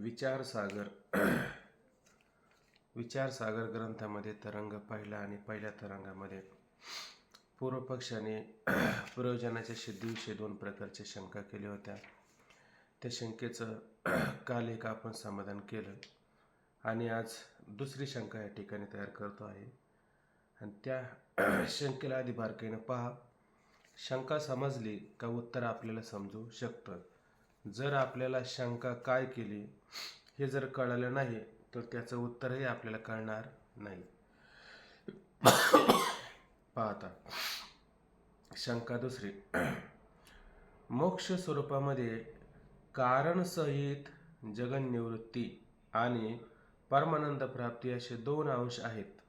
विचारसागर विचारसागर ग्रंथामध्ये तरंग पहिला आणि पहिल्या तरंगामध्ये पूर्वपक्षाने प्रयोजनाच्या सिद्धीविषयी दोन प्रकारच्या शंका केल्या होत्या. त्या शंकेचं काल एक आपण समाधान केलं आणि आज दुसरी शंका या ठिकाणी तयार करतो आहे. आणि त्या शंकेला आधी बारकाईनं पहा. शंका समजली का उत्तर आपल्याला समजू शकतं. जर आपल्याला शंका काय केली हे जर कळलं नाही तर त्याचं उत्तरही आपल्याला कळणार नाही. पाहता शंका दुसरी, मोक्ष स्वरूपामध्ये कारणसहित जगन्निवृत्ती आणि परमानंद प्राप्ती असे दोन अंश आहेत.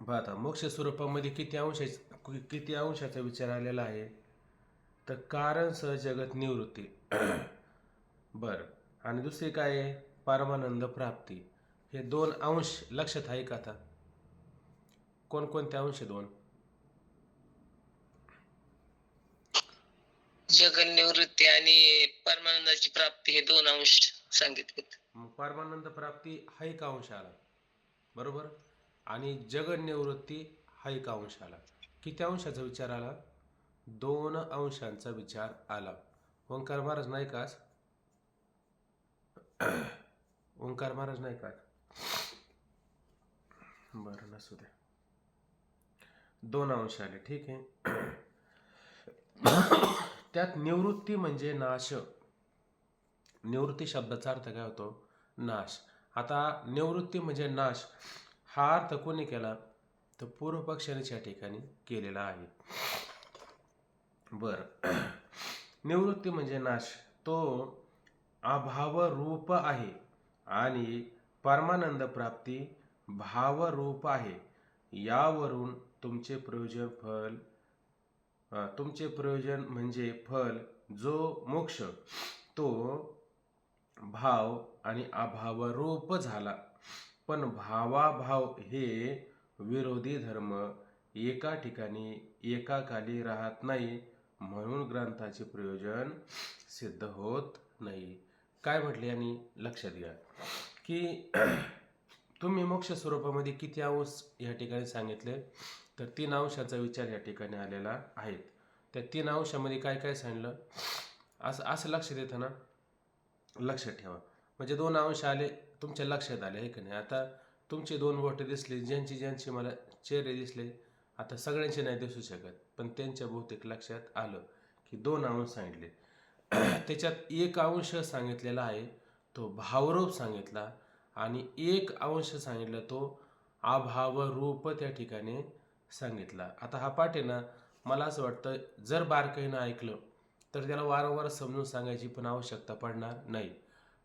पाहता मोक्ष स्वरूपामध्ये किती अंशाचा विचार आलेला आहे तर कारण सह जगत निवृत्ती बर, आणि दुसरी काय आहे परमानंद प्राप्ती. हे दोन अंश लक्षात आहे का? आता कोणकोणते अंश? दोन जगन निवृत्ती आणि परमानंदाची प्राप्ती हे दोन अंश सांगितले. परमानंद प्राप्ती हा एक अंश आला बरोबर, आणि जगन निवृत्ती हा एक अंश आला. किती अंशाचा विचार आला? दोन अंशांचा विचार आला. ओंकार महाराज नाही का? ओंकार महाराज नाही का? बरं नसू द्या, दोन अंश आले ठीक आहे. त्यात निवृत्ती म्हणजे नाश. निवृत्ती शब्दाचा अर्थ काय होतो? नाश. आता निवृत्ती म्हणजे नाश हा अर्थ कोणी केला तर पूर्व पक्षाने या ठिकाणी केलेला आहे. बर, निवृत्ती म्हणजे नाश, तो अभाव रूप आहे आणि परमानंद प्राप्ती भाव रूप आहे. यावरून तुमचे प्रयोजन म्हणजे फल जो मोक्ष तो भाव आणि अभाव रूप झाला. पण भावाभाव हे विरोधी धर्म एका ठिकाणी एकाकाली राहत नाही, म्हणून ग्रंथाचे प्रयोजन सिद्ध होत नाही. काय म्हटले यांनी? लक्षात घ्या की तुम्ही मोक्ष स्वरूपामध्ये किती अंश या ठिकाणी सांगितले तर 3 अंशाचा विचार या ठिकाणी आलेला आहे. त्या 3 अंशामध्ये काय काय सांगितलं असं लक्षात येतं ना? लक्षात ठेवा. म्हणजे 2 अंश आले तुमच्या लक्षात आले आहे की नाही? आता तुमचे 2 बोटे दिसले, ज्यांची मला चेहरे दिसले, आता सगळ्यांचे नाही दिसू शकत पण त्यांच्या बहुतेक लक्षात आलं की 2 अंश सांगितले. त्याच्यात एक अंश सांगितलेला आहे तो भावरूप सांगितला आणि एक अंश सांगितला तो अभाव रूप त्या ठिकाणी सांगितला. आता हा पाठ आहे ना, मला असं वाटतं जर बारकाईनं ऐकलं तर त्याला वारंवार समजून सांगायची पण आवश्यकता पडणार नाही.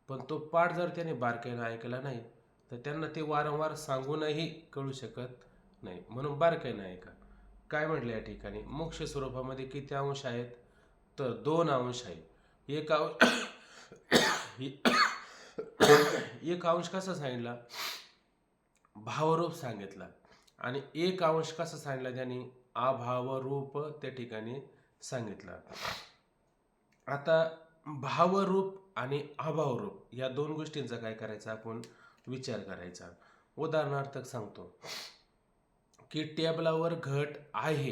पण तो पाठ जर त्याने बारकाईनं ऐकला नाही तर त्यांना ते वारंवार सांगूनही कळू शकत नाही, म्हणून बारकाईनं ऐका. काय म्हटलं या ठिकाणी? मोक्ष स्वरूपामध्ये किती अंश आहेत तर 2 अंश आहे. एक अंश कसा सांगितला? भावरूप सांगितला. आणि एक अंश कसा सांगितला त्यांनी? अभावरूप त्या ठिकाणी सांगितला. आता भावरूप आणि अभावरूप या दोन गोष्टींचा काय करायचा आपण विचार करायचा. उदाहरणार्थ सांगतो की टेबलावर घट आहे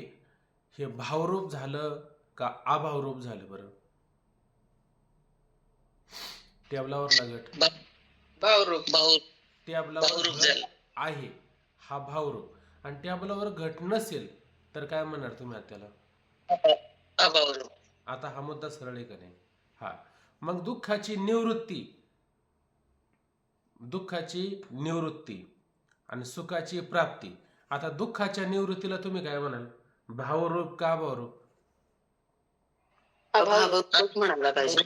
हे भावरूप झालं का अभावरूप झालं? बरं, टेबलावरला घट भावरूप. टेबलावर घट आहे हा भावरूप, आणि टेबलावर घट नसेल तर काय म्हणणार तुम्ही त्याला? अभावरूप. आता हा मुद्दा सरळ आहे का नाही? हा. मग दुःखाची निवृत्ती आणि सुखाची प्राप्ती. आता दुःखाच्या निवृत्तीला तुम्ही काय म्हणाल? भावरूप का अभावरूप? अभावरूप म्हणाला पाहिजे.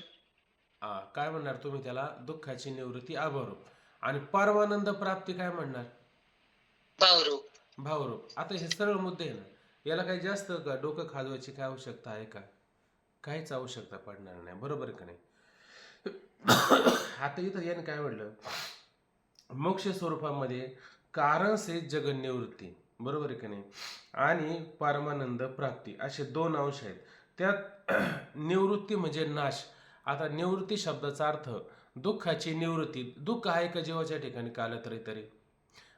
काय म्हणणार तुम्ही त्याला? दुःखाची निवृत्ती अभावरूप. आणि परमानंद प्राप्ती काय म्हणणार? भावरूप. आता हे सरळ मुद्दे आहे ना, याला काही जास्त का डोकं खाजवायची काय आवश्यकता आहे का? काहीच आवश्यकता पडणार नाही, बरोबर का नाही? आता इथं याने काय म्हटलं? मोक्ष स्वरूपामध्ये कारण से जगन निवृत्ती, बरोबर आहे का नाही, आणि परमानंद प्राप्ती असे 2 अंश आहेत. त्यात निवृत्ती म्हणजे नाश. आता निवृत्ती शब्दाचा अर्थ दुःखाची निवृत्ती. दुःख आहे का जीवाच्या ठिकाणी काल तरी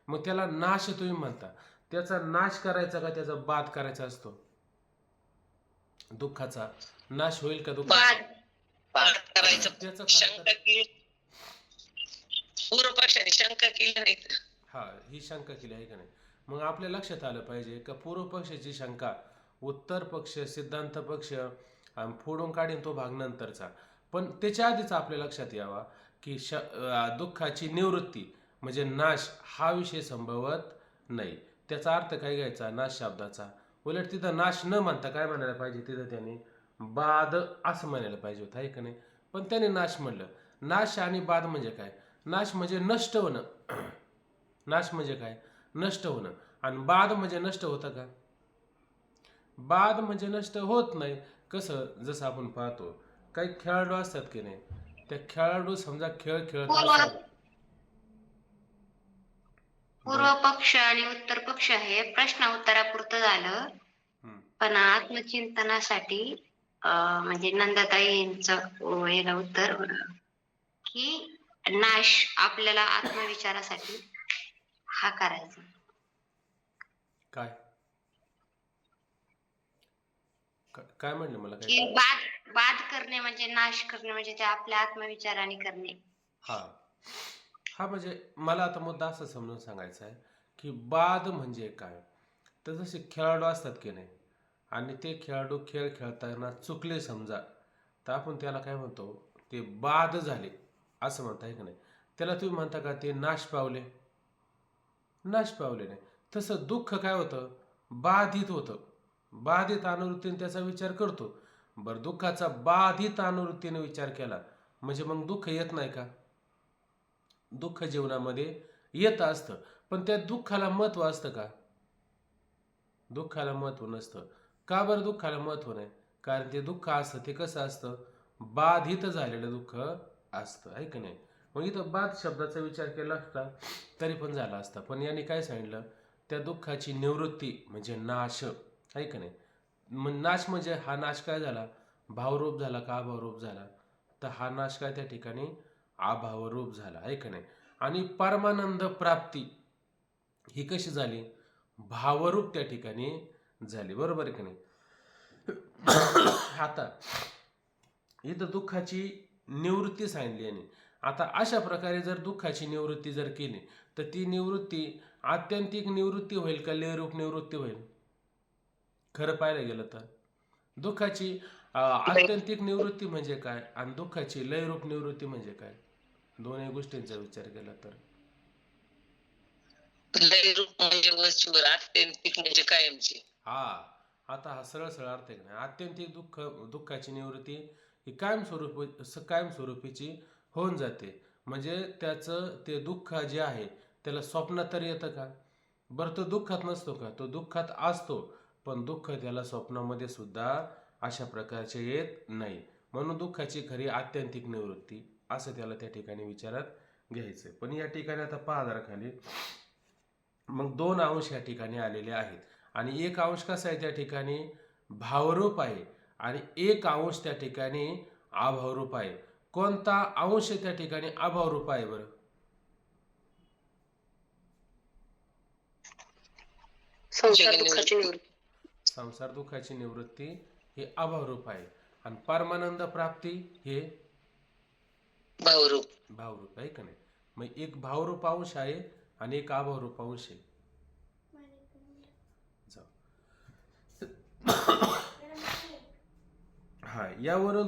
मग त्याला नाश तुम्ही म्हणता. त्याचा नाश करायचा का त्याचा बाध करायचा असतो? दुःखाचा नाश होईल का दुःखाचा? बाद बाद करायचं. त्याचं शंका केली पूर्व पक्षाने शंका केली नाही. हा, ही शंका केली आहे का नाही? मग आपल्या लक्षात आलं पाहिजे का पूर्व पक्षाची शंका उत्तर पक्ष, सिद्धांत पक्ष फोडून काढीन तो भाग नंतरचा. पण त्याच्या आधीच आपल्या लक्षात यावा की दुःखाची निवृत्ती म्हणजे नाश हा विषय संभवत नाही. त्याचा अर्थ काय घ्यायचा नाश शब्दाचा? उलट तिथं नाश न म्हणता काय म्हणायला पाहिजे? तिथं त्याने बाद असं म्हणायला पाहिजे होतं, आहे का नाही? पण त्याने नाश म्हणलं. नाश आणि बाद म्हणजे काय? नाश म्हणजे नष्ट होणं. नाश म्हणजे काय? नष्ट होणं. आणि बाद म्हणजे नष्ट होतं का? बाद म्हणजे नष्ट होत नाही. कसं? जसं आपण पाहतो काही खेळाडू असतात की नाही, त्या खेळाडू समजा खेळ खेळत असतात. पूर्व पक्ष आणि उत्तर पक्ष हे प्रश्न उत्तरापुरतं झालं, पण आत्मचिंतनासाठी म्हणजे नंदाताईंचं याला उत्तर की नाश आपल्याला आत्मविचारासाठी हा करायचा. काय काय म्हणले मला की काय? बाद करणे म्हणजे नाश करणे म्हणजे ते आपल्या आत्मविचाराने करणे. हा हा म्हणजे मला आता मुद्दा असं समजून सांगायचा आहे की बाद म्हणजे काय. तर जसे खेळाडू असतात की नाही आणि ते खेळाडू खेळ खेळताना चुकले समजा, तर आपण त्याला काय म्हणतो? ते बाद झाले असं म्हणता, आहे का नाही? त्याला तुम्ही म्हणता का ते नाश पावले? नाश पावले नाही. तसं दुःख काय होतं? बाधित होतं. बाधित अनुवृत्तीने त्याचा विचार करतो. बरं, दुःखाचा बाधित अनुवृत्तीने विचार केला म्हणजे मग दुःख येत नाही का? दुःख जीवनामध्ये येत असतं, पण त्या दुःखाला महत्व असतं का? दुःखाला महत्व नसतं. का बरं दुःखाला महत्व नाही? कारण ते दुःख असतं ते कसं असतं? बाधित झालेलं दुःख असतं, आहे का नाही? मग इथं बाद शब्दाचा विचार केला असता तरी पण झाला असता. पण याने काय सांगितलं? त्या दुःखाची निवृत्ती म्हणजे नाश, आहे का नाही? मग नाश म्हणजे हा नाश काय झाला? भावरूप झाला का अभावरूप झाला? तर हा नाश काय त्या ठिकाणी अभावरूप झाला, आहे का नाही? आणि परमानंद प्राप्ती ही कशी झाली? भावरूप त्या ठिकाणी झाली, बरोबर आहे का नाही? आता इथं दुःखाची निवृत्ती सांगितली आणि आता अशा प्रकारे जर दुःखाची निवृत्ती जर केली तर ती निवृत्ती आत्यंतिक निवृत्ती होईल का लयरूप निवृत्ती होईल? खरं पाहायला गेलं तर दुःखाची आत्यंतिक निवृत्ती म्हणजे काय आणि दुःखाची लयरूप निवृत्ती म्हणजे काय? दोन्ही गोष्टींचा विचार केला तर लय रूप म्हणजे वस्तूवर, आत्यंतिक म्हणजे कायमची. हा, आता हा सरळ सरळ अर्थ आहे का नाही? आत्यंतिक दुःखाची निवृत्ती ही कायमस्वरूपीची होऊन जाते. म्हणजे त्याचं ते दुःख जे आहे त्याला स्वप्नात तर येतं का? बरं, तो दुःखात नसतो का? तो दुःखात असतो, पण दुःख त्याला स्वप्नामध्ये सुद्धा अशा प्रकारचे येत नाही. म्हणून दुःखाची खरी आत्यंतिक निवृत्ती असं त्याला त्या ठिकाणी विचारात घ्यायचं. पण या ठिकाणी आता पहा जरा खाली, मग 2 अंश या ठिकाणी आलेले आहेत आणि एक अंश कसा आहे त्या ठिकाणी? भावरूप आहे आणि एक अंश त्या ठिकाणी अभावरूप आहे. कोणता अंश त्या ठिकाणी अभावरूप आहे बरं? संसार दुःखाची निवृत्ती. संसार दुःखाची निवृत्ती हे अभावरूप आहे आणि परमानंद प्राप्ती हे भावरूप. भावरूप, आहे का नाही? मग एक भावरूप अंश आहे आणि एक अभावरूप अंश आहे. हा, यावरून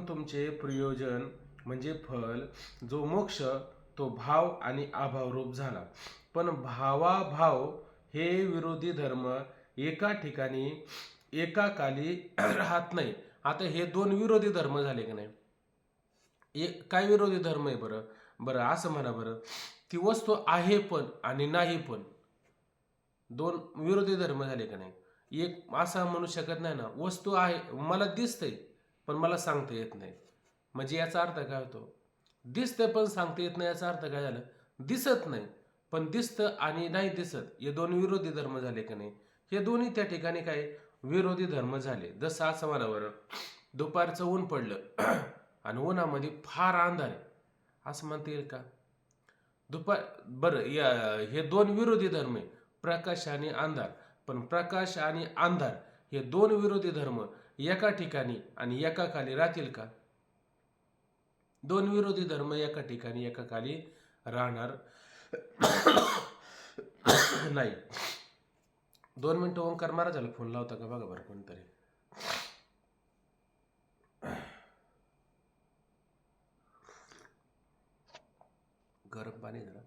तुमचे प्रयोजन म्हणजे फल जो मोक्ष तो भाव आणि अभावरूप झाला. पण भावाभाव हे विरोधी धर्म एका ठिकाणी एकाकाली राहत नाही. आता हे 2 विरोधी धर्म झाले का नाही? काय विरोधी धर्म आहे बरं? बरं असं म्हणा बरं, ती वस्तू आहे पण आणि नाही पण, 2 विरोधी धर्म झाले का नाही? एक असा म्हणू शकत नाही ना, वस्तू आहे मला दिसतंय पण मला सांगता येत नाही. म्हणजे याचा अर्थ काय होतो? दिसतंय पण सांगता येत नाही याचा अर्थ काय झालं? दिसत नाही पण दिसतं आणि नाही दिसत, हे 2 विरोधी धर्म झाले का नाही? हे दोन्ही त्या ठिकाणी काय विरोधी धर्म झाले. जसं असं म्हणा बरं, दुपारचं ऊन पडलं आणि उन्हामध्ये फार अंधार आहे, असं म्हणता येईल का? बरं, हे दोन विरोधी धर्म आहे, प्रकाश आणि अंधार. पण प्रकाश आणि अंधार हे दोन विरोधी धर्म एका ठिकाणी आणि एका खाली राहतील का? दोन विरोधी धर्म एका ठिकाणी एका खाली राहणार नाही. 2 मिनिटं ओंकार महाराजाला फोन लावता का बघा बरं कोणतरी. गरम पाणी जरा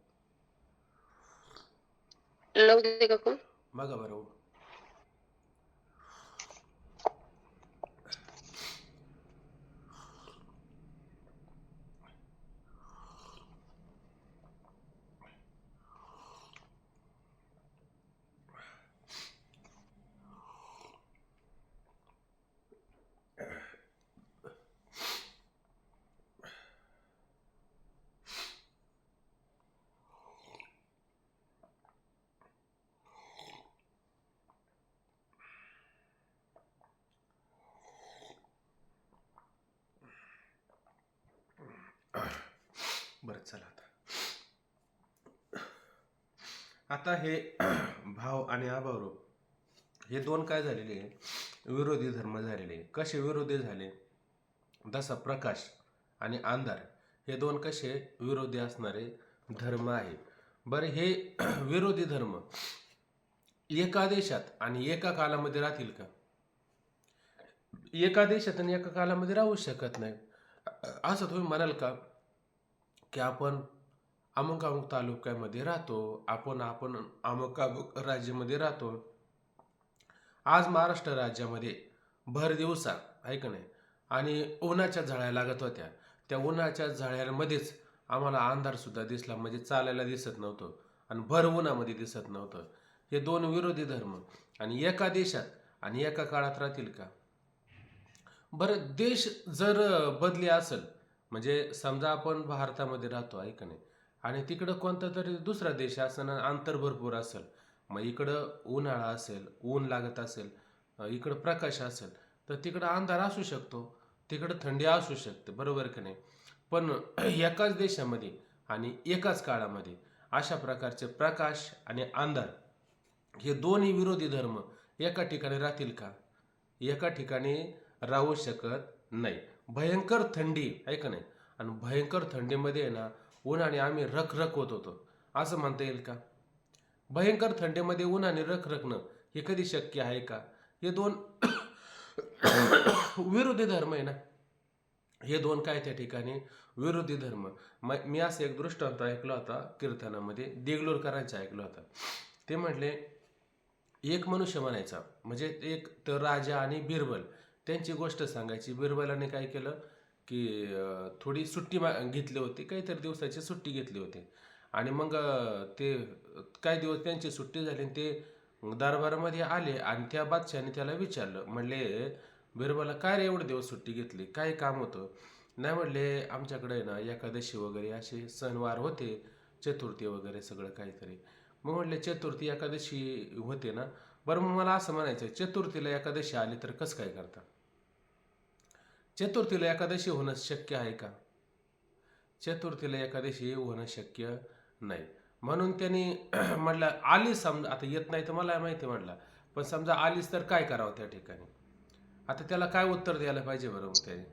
लावू दे का कोण? बघा बरं. बरं चला आता हे भाव आणि अभावरूप हे दोन काय झालेले आहे, विरोधी धर्म झालेले. कसे विरोधी झाले? जसा प्रकाश आणि अंधार हे दोन कसे विरोधी असणारे धर्म आहे. बरं, हे विरोधी धर्म एका देशात आणि एका कालामध्ये राहतील का? एका देशात आणि एका कालामध्ये राहू शकत नाही. असं तुम्ही म्हणाल का की आपण अमुक अमुक तालुक्यामध्ये राहतो, आपण अमुक अमुक राज्यामध्ये राहतो. आज महाराष्ट्र राज्यामध्ये भर दिवसा आहे का नाही, आणि उन्हाच्या झळ्या लागत होत्या. त्या उन्हाच्या झळ्यांमध्येच आम्हाला अंधार सुद्धा दिसला, म्हणजे चालायला दिसत नव्हतं आणि भर उन्हामध्ये दिसत नव्हतं. हे दोन विरोधी धर्म आणि एका देशात आणि एका काळात राहतील का? बरं, देश जर बदली असेल, म्हणजे समजा आपण भारतामध्ये राहतो आहे का नाही, आणि तिकडं कोणता तरी दुसरा देश असेल आणि अंतर भरपूर असेल, मग इकडं उन्हाळा असेल, ऊन लागत असेल, इकडं प्रकाश असेल, तर तिकडं अंधार असू शकतो, तिकडं थंडी असू शकते, बरोबर का नाही? पण एकाच देशामध्ये आणि एकाच काळामध्ये अशा प्रकारचे प्रकाश आणि अंधार हे दोन्ही विरोधी धर्म एका ठिकाणी राहतील का? एका ठिकाणी राहू शकत नाही. भयंकर थंडी आहे का नाही, आणि भयंकर थंडीमध्ये आहे ना उन्हाने आम्ही रखरख होत होतो, असं म्हणता येईल का? भयंकर थंडीमध्ये उन्हाने रखरखणं हे कधी शक्य आहे का? हे दोन विरोधी धर्म आहे ना, हे दोन काय त्या ठिकाणी विरोधी धर्म. मी असं एक दृष्टांत ऐकला होता कीर्तनामध्ये, देगलूरकरांचा ऐकला होता. ते म्हटले, एक मनुष्य म्हणायचा, म्हणजे एक तर राजा आणि बिरबल त्यांची गोष्ट सांगायची. बिरबलाने काय केलं की थोडी सुट्टी घेतली होती, काहीतरी दिवसाची सुट्टी घेतली होती, आणि मग ते काही दिवस त्यांची सुट्टी झाली आणि ते दरबारामध्ये आले आणि त्या बादशाहाने त्याला विचारलं, म्हणले बिरबला, काय रे एवढे दिवस सुट्टी घेतली, काय काम होतं? नाही म्हणले, आमच्याकडे ना एकादशी वगैरे असे सणवार होते, चतुर्थी वगैरे सगळं काहीतरी. मग म्हटले, चतुर्थी एकादशी होते ना, बरं मग मला असं म्हणायचं, चतुर्थीला एकादशी आली तर कसं काय करता? चतुर्थीला एकादशी होणं शक्य आहे का? चतुर्थीला एकादशी होणं शक्य नाही. म्हणून त्यांनी म्हटलं, आली समजा, आता येत नाही तर मला माहिती म्हटलं, पण समजा आलीच तर काय करावं त्या ठिकाणी? आता त्याला काय उत्तर द्यायला पाहिजे बरं? मग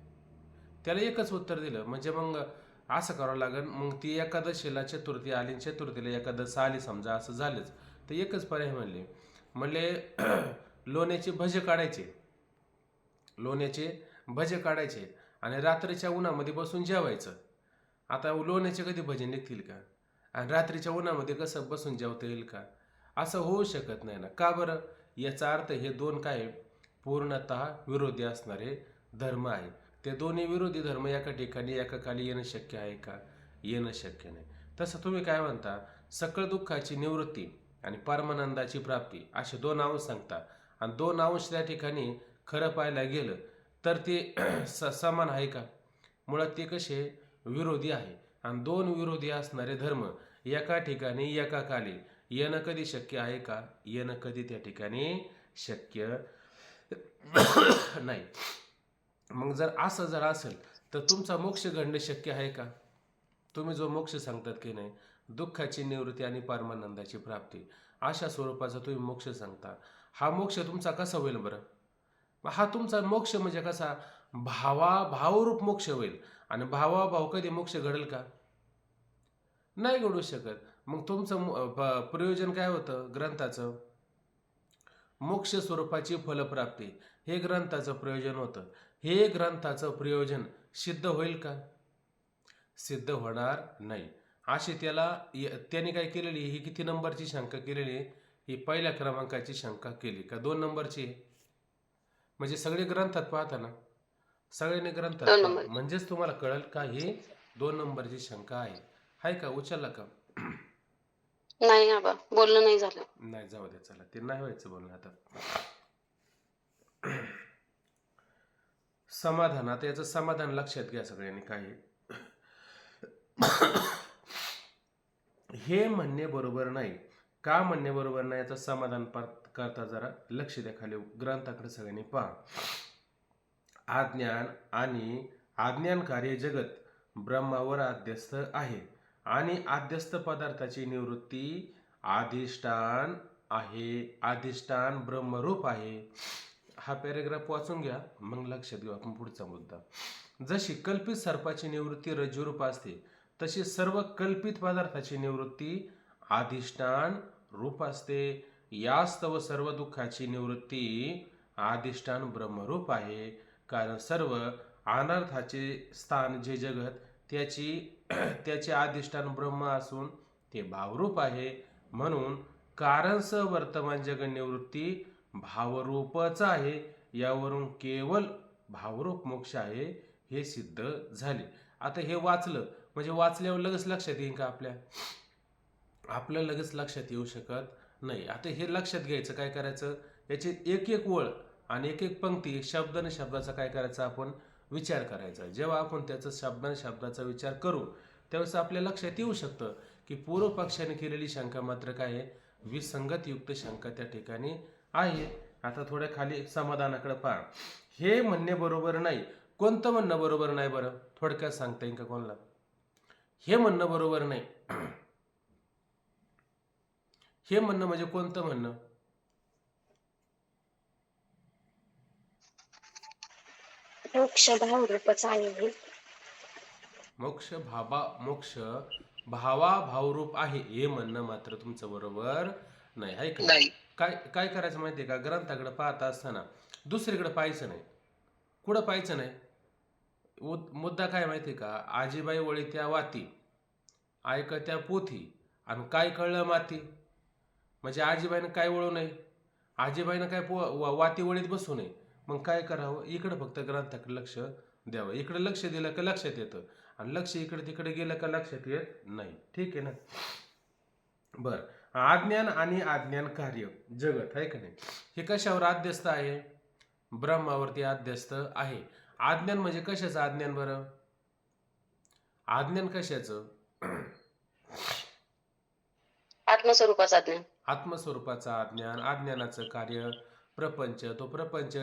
त्याला एकच उत्तर दिलं, म्हणजे मग असं करावं लागेल, मग ती एकादशीला चतुर्थी आली, चतुर्थीला एकादश आली समजा, असं झालंच तर एकच पर्याय म्हणले लोण्याचे भजे काढायचे, लोण्याचे भजे काढायचे आणि रात्रीच्या उन्हामध्ये बसून जेवायचं. आता लोण्याचे कधी भजे निघतील का? आणि रात्रीच्या उन्हामध्ये कसं बसून जेवता येईल का? असं होऊ शकत नाही ना. का बरं? याचा अर्थ हे दोन काय पूर्णतः विरोधी असणारे धर्म आहे. ते दोन्ही विरोधी धर्म एका ठिकाणी एका काली येणं शक्य आहे का? येणं शक्य नाही. तसं तुम्ही काय म्हणता, सकळ दुःखाची निवृत्ती आणि परमानंदाची प्राप्ती असे दोन अंश सांगता, आणि दोन अंश त्या ठिकाणी खरं पाहायला गेलं तर ते समान आहे का? मुळात ते कसे विरोधी आहे, आणि दोन विरोधी असणारे धर्म एका ठिकाणी एका काली येणं कधी शक्य आहे का? येणं कधी त्या ठिकाणी शक्य नाही. मग जर असं असेल तर तुमचा मोक्ष घडणे शक्य आहे का? तुम्ही जो मोक्ष सांगतात की नाही, दुःखाची निवृत्ती आणि परमानंदाची प्राप्ती, अशा स्वरूपाचा तुम्ही मोक्ष सांगता, हा मोक्ष तुमचा कसा होईल बरं? हा तुमचा मोक्ष म्हणजे कसा? भावरूप मोक्ष होईल. आणि भाव कधी मोक्ष घडेल का? नाही घडू शकत. मग तुमचं प्रयोजन काय होतं ग्रंथाचं? मोक्ष स्वरूपाची फलप्राप्ती, हे ग्रंथाचं प्रयोजन होतं. हे ग्रंथाचं प्रयोजन सिद्ध होईल का? सिद्ध होणार नाही. अशी त्याने काय केलेली, ही किती नंबरची शंका केलेली? ही पहिल्या क्रमांकाची शंका केली का 2 नंबरची? म्हणजे सगळे ग्रंथात पाहता ना, सगळ्यांनी ग्रंथात 2 पहा, नंबर. म्हणजेच तुम्हाला कळेल का ही 2 नंबरची शंका आहे. हाय का? उचलला का? नाही आबा, बोलणं नाही झालं. नाही, जाऊ दे, चला, ते नाही व्हायचं बोलणं आता. समाधान, आता याचं समाधान लक्षात घ्या सगळ्यांनी. काय आहे? हे म्हणणे बरोबर नाही. का म्हणणे बरोबर नाही याचं समाधान करता जरा लक्ष द्या. खाली ग्रंथाकडे सगळ्यांनी पहा. अज्ञान आणि अज्ञानकार्य जगत ब्रह्मावर आध्यस्थ आहे आणि आध्यस्थ पदार्थाची निवृत्ती अधिष्ठान आहे. अधिष्ठान ब्रह्मरूप आहे. हा पॅरेग्राफ वाचून घ्या, मग लक्षात घेऊ आपण पुढचा मुद्दा. जशी कल्पित सर्पाची निवृत्ती रज्जुरूप असते, तशी सर्व कल्पित पदार्थाची निवृत्ती अधिष्ठान रूप असते. यास्तव सर्व दुःखाची निवृत्ती अधिष्ठान ब्रह्मरूप आहे. कारण सर्व अनर्थाचे स्थान जे जगत त्याचे अधिष्ठान ब्रह्म असून ते भावरूप आहे. म्हणून कारणस वर्तमान जगत निवृत्ती भावरूपच आहे. यावरून केवळ भावरूप मोक्ष आहे हे सिद्ध झाले. आता हे वाचलं म्हणजे वाचल्यावर लगेच लक्षात येईल का आपल्या लगेच लक्षात येऊ शकत नाही. आता हे लक्षात घ्यायचं, काय करायचं, याची एक एक ओळ आणि एक एक पंक्ती, शब्दाने शब्दाचा काय करायचा, आपण विचार करायचा. जेव्हा आपण त्याचा शब्दाने शब्दाचा विचार करू त्यावेळेस आपल्या लक्षात येऊ शकतं की पूर्व पक्षाने केलेली शंका मात्र काय आहे, विसंगतयुक्त शंका त्या ठिकाणी आहे. आता थोड्या खाली समाधानाकडे पहा. हे म्हणणे बरोबर नाही. कोणतं म्हणणं बरोबर नाही बरं? थोडक्यात सांगता येईल का कोणाला? हे म्हणणं बरोबर नाही. हे म्हणणं म्हणजे कोणतं म्हणणं? मोक्ष भावरूपच आहे. मोक्ष भावाभावरूप आहे हे म्हणणं मात्र तुमचं बरोबर नाही, आहे का? नाही. काय काय करायचं माहितीये का? ग्रंथाकडे पाहता असताना दुसरीकडे पाहायचं नाही. कुठं पाहायचं नाही? मुद्दा काय माहितीये का? आजीबाई वळीत्या वाती, ऐकत्या पोथी, आणि काय कळलं माती. म्हणजे आजीबाईनं काय वळू नये, आजीबाईनं काय वाती वळीत बसू नये. मग काय करावं? इकडं फक्त ग्रंथाकडे लक्ष द्यावं. इकडे लक्ष दिलं का लक्षात येतं, आणि लक्ष इकडे तिकडे गेलं का लक्षात येत नाही. ठीक आहे ना? बर, अज्ञान आणि अज्ञान कार्य जगत आहे का नाही, हे कशावर आध्यस्थ आहे? ब्रह्मावरती आध्यस्थ आहे. अज्ञान म्हणजे कशाचं अज्ञान बरं? अज्ञान कशाचं? आत्मस्वरूपाचा ज्ञान. आत्मस्वरूपाचं अज्ञान. अज्ञानाचं कार्य प्रपंच. तो प्रपंच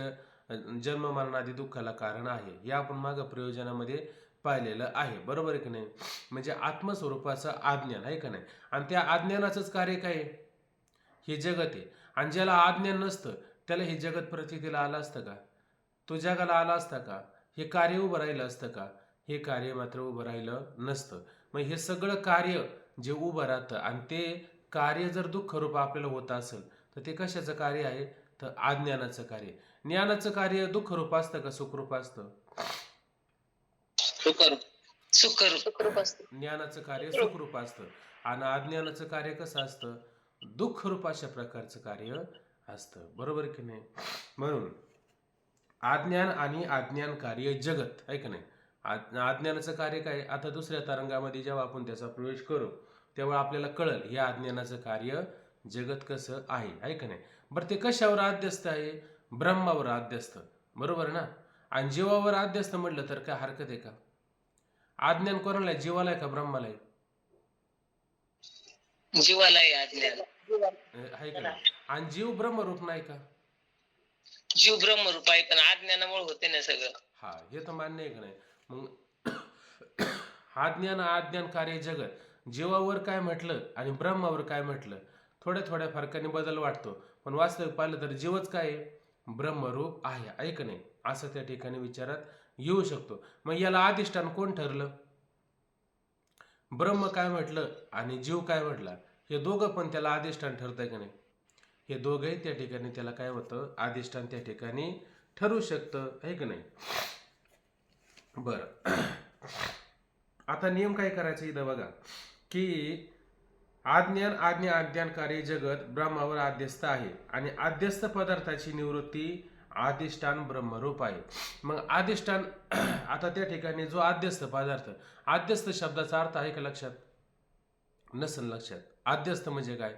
जन्म मरणादी दुःखाला कारण आहे. हे आपण मागं प्रयोजनामध्ये पाहिलेलं आहे. बरोबर आहे की नाही? म्हणजे आत्मस्वरूपाचं अज्ञान आहे का नाही, आणि त्या अज्ञानाचंच कार्य काय आहे? हे जगत आहे. आणि ज्याला अज्ञान नसतं त्याला हे जगत प्रचितीला आलं असतं का? तो जगाला आला असता का? हे कार्य उभं राहिलं असतं का? हे कार्य मात्र उभं राहिलं नसतं. मग हे सगळं कार्य जे उभं राहतं, आणि ते कार्य जर दुःख रूप आपल्याला होत असेल तर ते कशाचं कार्य आहे? तर अज्ञानाचं कार्य. ज्ञानाचं कार्य दुःख रूप असतं का सुखरूप असतं? सुखरूप असते. ज्ञानाचं कार्य सुखरूप असतं, आणि अज्ञानाचं कार्य कसं असतं? दुःख रूप अशा प्रकारचं कार्य असतं. बरोबर की नाही? म्हणून अज्ञान आणि अज्ञान कार्य जगत आहे का नाही. अज्ञानाचं कार्य काय? आता दुसऱ्या तरंगामध्ये जेव्हा आपण त्याचा प्रवेश करू तेव्हा आपल्याला कळल हे अज्ञानाचं कार्य जगत कसं आहे का नाही. बरं, ते कशावर आध्यस्थ आहे? ब्रह्मावर आध्यस्थ. बरोबर ना? आणि जीवावर आध्यस्थ म्हटलं तर काय हरकत आहे का? अज्ञान कोणाला आहे? जीवाला आहे का ब्रह्माला आहे? जीवाला आहे अज्ञान. आहे का नाही? आणि जीव ब्रह्मरूप नाही का? जीव ब्रह्मरूप आहे, पण अज्ञानामुळे होते ना सगळं. हा, हे तर मान्य आहे का नाही. मग हा ज्ञान अज्ञान कार्य जगत जीवावर काय म्हटलं आणि ब्रह्मावर काय म्हटलं थोड्या थोड्या फरकाने बदल वाटतो, पण वास्तविक पाहिलं तर जीवच काय आहे? ब्रह्मरूप आहे, ऐक नाही असं त्या ठिकाणी विचारात येऊ शकतो. मग याला अधिष्ठान कोण ठरलं? ब्रह्म काय म्हटलं आणि जीव काय म्हटला, हे दोघं पण त्याला अधिष्ठान ठरतंय का नाही? हे दोघंही त्या ठिकाणी त्याला काय होतं? अधिष्ठान त्या ठिकाणी ठरू शकतं, आहे का नाही? बरं, आता नियम काय करायचं इथं बघा, की आज्ञान आज्ञा अज्ञानकारी जगत ब्रह्मावर आद्यस्थ आहे आणि आद्यस्थ पदार्थाची निवृत्ती अधिष्ठान ब्रह्मरूप आहे. मग अधिष्ठान आता त्या ठिकाणी जो आद्यस्थ पदार्थ, आद्यस्थ शब्दाचा अर्थ आहे का लक्षात? नसेल लक्षात. आद्यस्थ म्हणजे काय?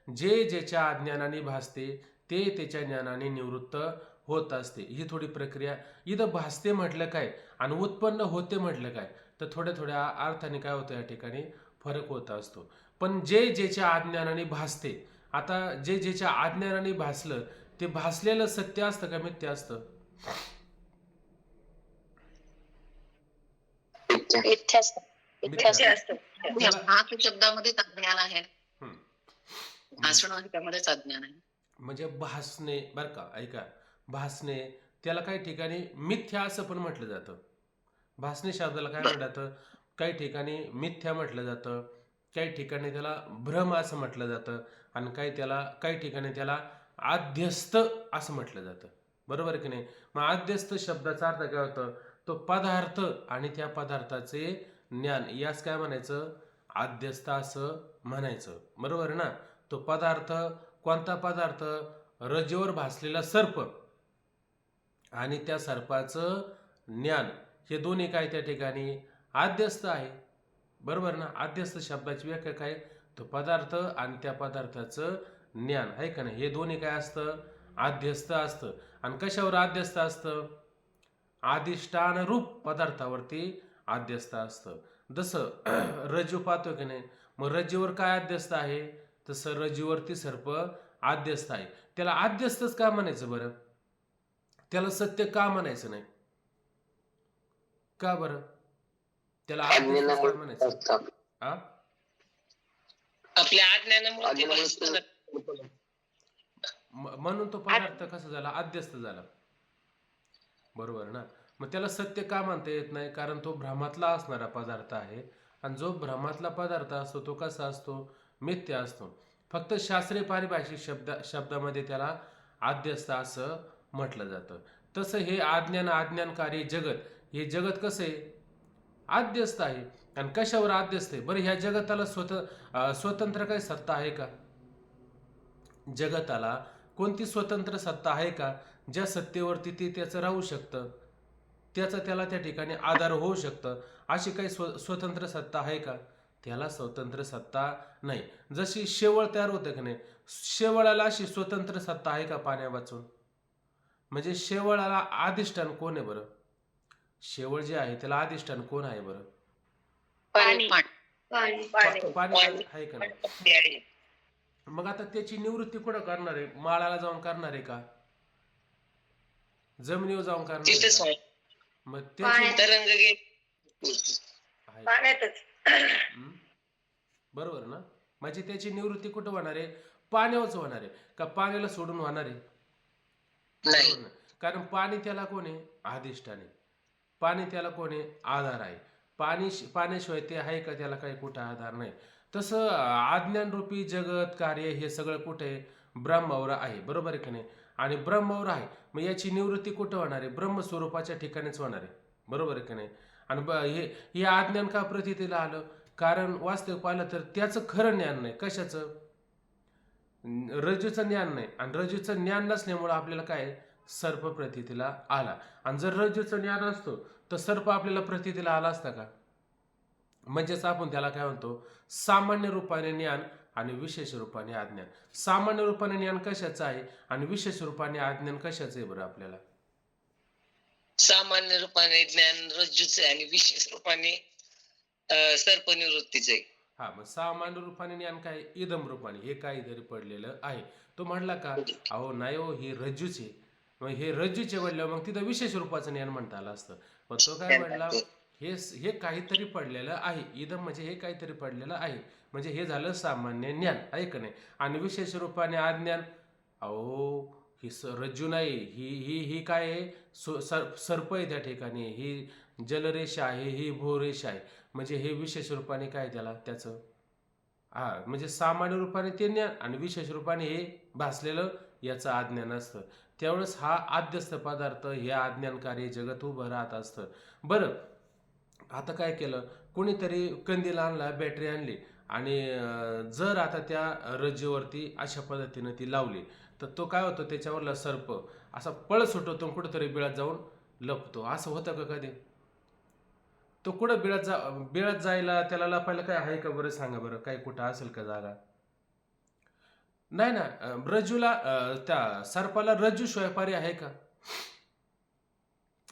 जे ज्याच्या अज्ञानाने भासते ते त्याच्या ज्ञानाने निवृत्त होत असते. ही थोडी प्रक्रिया इथं भासते म्हटलं काय आणि उत्पन्न होते म्हटलं काय, तर थोड्या थोड्या अर्थाने काय होतं या ठिकाणी फरक होत असतो. पण जे ज्याच्या अज्ञानाने भासते, आता जे ज्याच्या अज्ञानाने भासलं ते भासलेलं सत्य असतं का मिथ्या असतं? मिथ्या मिथ्या असतं. त्याला भास शब्दामध्येच अज्ञान आहे. हम्म. भासणं ह्याच्यामध्येच अज्ञान आहे. म्हणजे भासणे, बरं का, ऐका, भासणे त्याला काही ठिकाणी मिथ्या असं पण म्हटलं जातं. भासणे शब्दाला काय म्हटलं जातं? काही ठिकाणी मिथ्या म्हटलं जातं, काही ठिकाणी त्याला भ्रम असं म्हटलं जातं आणि काही ठिकाणी त्याला आध्यस्थ असं म्हटलं जातं. बरोबर आहे की नाही? मग आध्यस्थ शब्दाचा अर्थ काय होतं? तो पदार्थ आणि त्या पदार्थाचे ज्ञान, यास काय म्हणायचं? आध्यस्थ असं म्हणायचं. बरोबर आहे ना? तो पदार्थ कोणता पदार्थ? रजेवर भासलेला सर्प आणि त्या सर्पाचं ज्ञान, हे दोन्ही काय त्या ठिकाणी आद्यस्थ आहे. बरोबर ना? आद्यस्थ शब्दाची व्याख्या काय? तो पदार्थ आणि त्या पदार्थाचं ज्ञान, आहे का नाही? हे दोन्ही काय असतं? आद्यस्थ असतं. आणि कशावर आद्यस्थ असतं? अधिष्ठान रूप पदार्थावरती आद्यस्थ असतं. जसं रज्जू पाहतो की नाही, मग रज्जूवर काय आद्यस्थ आहे? तसं रज्जूवरती सर्प आद्यस्थ आहे. त्याला आद्यस्थच का म्हणायचं बरं? त्याला सत्य का म्हणायचं नाही? का बरं? त्याला आद्यस्थच का म्हणायचं? हा? आपल्या अज्ञानामुळे ते भासतं. म्हणून तो पदार्थ कसा झाला? आद्यस्थ झाला. बरोबर ना? मग त्याला सत्य का मानता येत नाही? कारण तो भ्रमातला असणारा पदार्थ आहे आणि जो भ्रमातला पदार्थ असतो तो कसा असतो? मिथ्या असतो. फक्त शास्त्रीय पारिभाषिक शब्दामध्ये त्याला आद्यस्थ असं म्हटलं जातं. तसं हे अज्ञानकारी जगत, हे जगत कसं आहे? आद्यस्थ आहे. आणि कशावर आद्यस्थ आहे बरं? ह्या जगताला स्वतंत्र काही सत्ता आहे का? जगताला कोणती स्वतंत्र सत्ता आहे का ज्या सत्तेवरती ते त्याचं राहू शकतं, त्याचा त्याला त्या ठिकाणी आधार होऊ शकतं? अशी काही स्वतंत्र सत्ता आहे का? त्याला स्वतंत्र सत्ता नाही. जशी शेवळ तयार होते की नाही, शेवळाला अशी स्वतंत्र सत्ता आहे का पाण्या वाचून? म्हणजे शेवळाला अधिष्ठान कोण आहे बरं? शेवळ जे आहे त्याला अधिष्ठान कोण आहे बरं? पाणी. पाणी आहे का नाही? मग आता त्याची निवृत्ती कुठं करणार आहे? माळाला जाऊन करणार आहे का? जमिनीवर जाऊन करणार आहे तिथेच का? आहे. मग त्याची तरंग आहे का? हम्म? बरोबर ना? म्हणजे त्याची निवृत्ती कुठं होणार आहे? पाण्यावरच होणार आहे का पाण्याला सोडून होणार आहे? नाही. बरोबर ना? कारण पाणी त्याला कोण आहे? अधिष्ठान आहे. पाणी त्याला कोण आहे? आधार आहे. पाण्याशिवाय ते आहे का? त्याला काही कुठं आधार नाही. तसं अज्ञानरूपी जगत कार्य हे सगळं कुठे आहे? ब्रह्मावर आहे. बरोबर आहे की नाही? आणि ब्रह्मावर आहे, मग याची निवृत्ती कुठं होणार आहे? ब्रह्मस्वरूपाच्या ठिकाणीच होणार आहे. बरोबर आहे की नाही? आणि हे अज्ञान का प्रतीतीला आलं? कारण वास्तविक पाहिलं तर त्याचं खरं ज्ञान नाही. कशाचं? रज्जूचं ज्ञान नाही. आणि रज्जूचं ज्ञान नसल्यामुळं आपल्याला काय सर्प प्रतीतीला आला. आणि जर रज्जूचं ज्ञान असतो तर सर्प आपल्याला प्रतीतीला आला असता का? म्हणजेच आपण त्याला काय म्हणतो? सामान्य रूपाने ज्ञान आणि विशेष रूपाने अज्ञान. सामान्य रूपाने ज्ञान कशाचं आहे आणि विशेष रूपाने अज्ञान कशाचं आहे बरं आपल्याला? सामान्य रूपाने ज्ञान रज्जूचे आणि विशेष रूपाने सर्प निवृत्तीचे. हा, मग सामान्य रूपाने ज्ञान काय? इदम रूपाने, हे काहीतरी पडलेलं आहे. तो म्हणला का अहो नाही हो, ही रज्जूचे, मग हे रज्जूचे म्हणल्यावर मग तिथं विशेष रूपाचं ज्ञान म्हणता आलं असतं. मग तो काय म्हणला? हे काहीतरी पडलेलं आहे. इदम म्हणजे हे काहीतरी पडलेलं आहे. म्हणजे हे झालं सामान्य ज्ञान, आहे का नाही? आणि विशेष रूपाने अज्ञान, अहो ही रज्जू नाही, ही ही ही काय आहे? सर्प आहे त्या ठिकाणी, ही जलरेषा आहे, ही भूरेषा आहे. म्हणजे हे विशेष रूपाने काय त्याचं हा म्हणजे सामान्य रूपाने ते ज्ञान आणि विशेष रूपाने हे भासलेलं याचं अज्ञान असतं. त्यावेळेस हा आद्यस्थ पदार्थ हे अज्ञानकारी जगत उभं राहत असतं. बरं, आता काय केलं, कोणीतरी कंदील आणला, बॅटरी आणली आणि जर आता त्या रज्जूवरती अशा पद्धतीनं ती लावली तर तो काय होतो, त्याच्यावरला सर्प असा पळ सुटवतो, कुठंतरी बिळात जाऊन लपतो. असं होतं का कधी? तो कुठं बिळात जायला त्याला लपायला काय आहे का बरं? सांगा बरं, काही कुठं असेल का जागा? नाही ना. रज्जूला त्या सर्पाला रज्जू शिवाय पर्याय आहे का?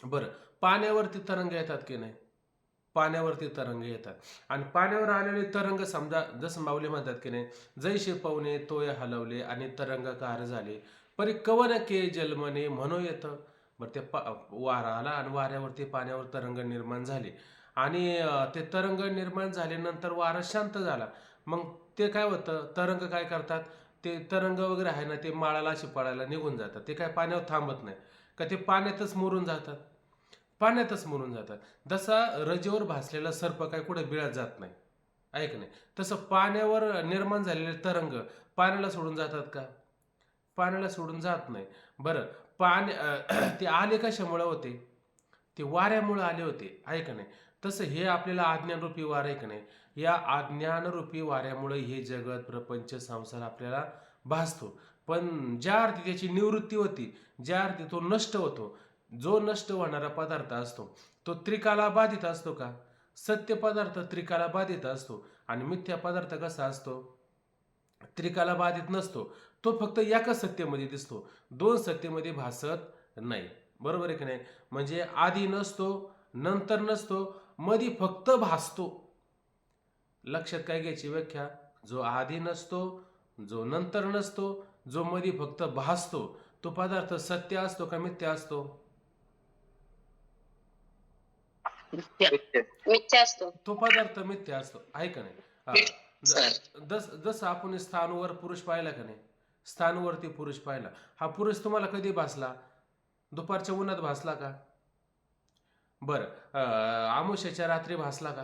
बरं, पाण्यावरती तरंग येतात की नाही? पाण्यावरती तरंग येतात आणि पाण्यावर आलेले तरंग समजा जसं माऊली म्हणतात की नाही, जैसे पवने तोय हलवले आणि तरंगकार झाले, परी कवन के जलमने म्हणू येतं. बरं, ते वारा आला आणि वाऱ्यावरती पाण्यावर तरंग निर्माण झाले आणि ते तरंग निर्माण झाल्यानंतर वारा शांत झाला. मग ते काय होतं, तरंग काय करतात, ते तरंग वगैरे आहे ना, ते माळाला अशी पळायला निघून जातात. ते काय पाण्यावर थांबत नाही का, ते पाण्यातच मुरून जातात, पाण्यातच मुरून जातात. जसा रजेवर भासलेला सर्प काय कुठे बिळात जात नाही, ऐक नाही, तसं पाण्यावर निर्माण झालेले तरंग पाण्याला सोडून जातात का? पाण्याला सोडून जात नाही. बरं, ते आले कशामुळे होते? ते वाऱ्यामुळे आले होते, आहे का नाही? तसं हे आपल्याला अज्ञानरूपी वार आहे का नाही, या अज्ञानरूपी वाऱ्यामुळे हे जगत प्रपंच संसार आपल्याला भासतो. पण ज्या अर्थी त्याची निवृत्ती होती, ज्या अर्थी तो नष्ट होतो, जो नष्ट होणारा पदार्थ असतो तो त्रिकाला बाधित असतो का? सत्य पदार्थ त्रिकाला बाधित असतो आणि मिथ्या पदार्थ कसा असतो? त्रिकाला बाधित नसतो. तो फक्त एका सत्तेमध्ये दिसतो, दोन सत्तेमध्ये भासत नाही. बरोबर आहे की नाही? म्हणजे आधी नसतो, नंतर नसतो, मधी फक्त भासतो. लक्षात काय घ्यायची व्याख्या? जो आधी नसतो, जो नंतर नसतो, जो मधी फक्त भासतो, तो पदार्थ सत्य असतो का मिथ्या असतो? मिथ्या असतो. तो पदार्थ मिथ्या असतो, आहे का नाही? हा. सर जसं आपण स्थानवर पुरुष पाहिला का नाही, स्थानवरती पुरुष पाहिला, हा पुरुष तुम्हाला कधी भासला? दुपारच्या उन्हात भासला का? बरं, आमुष्याच्या रात्री भासला का?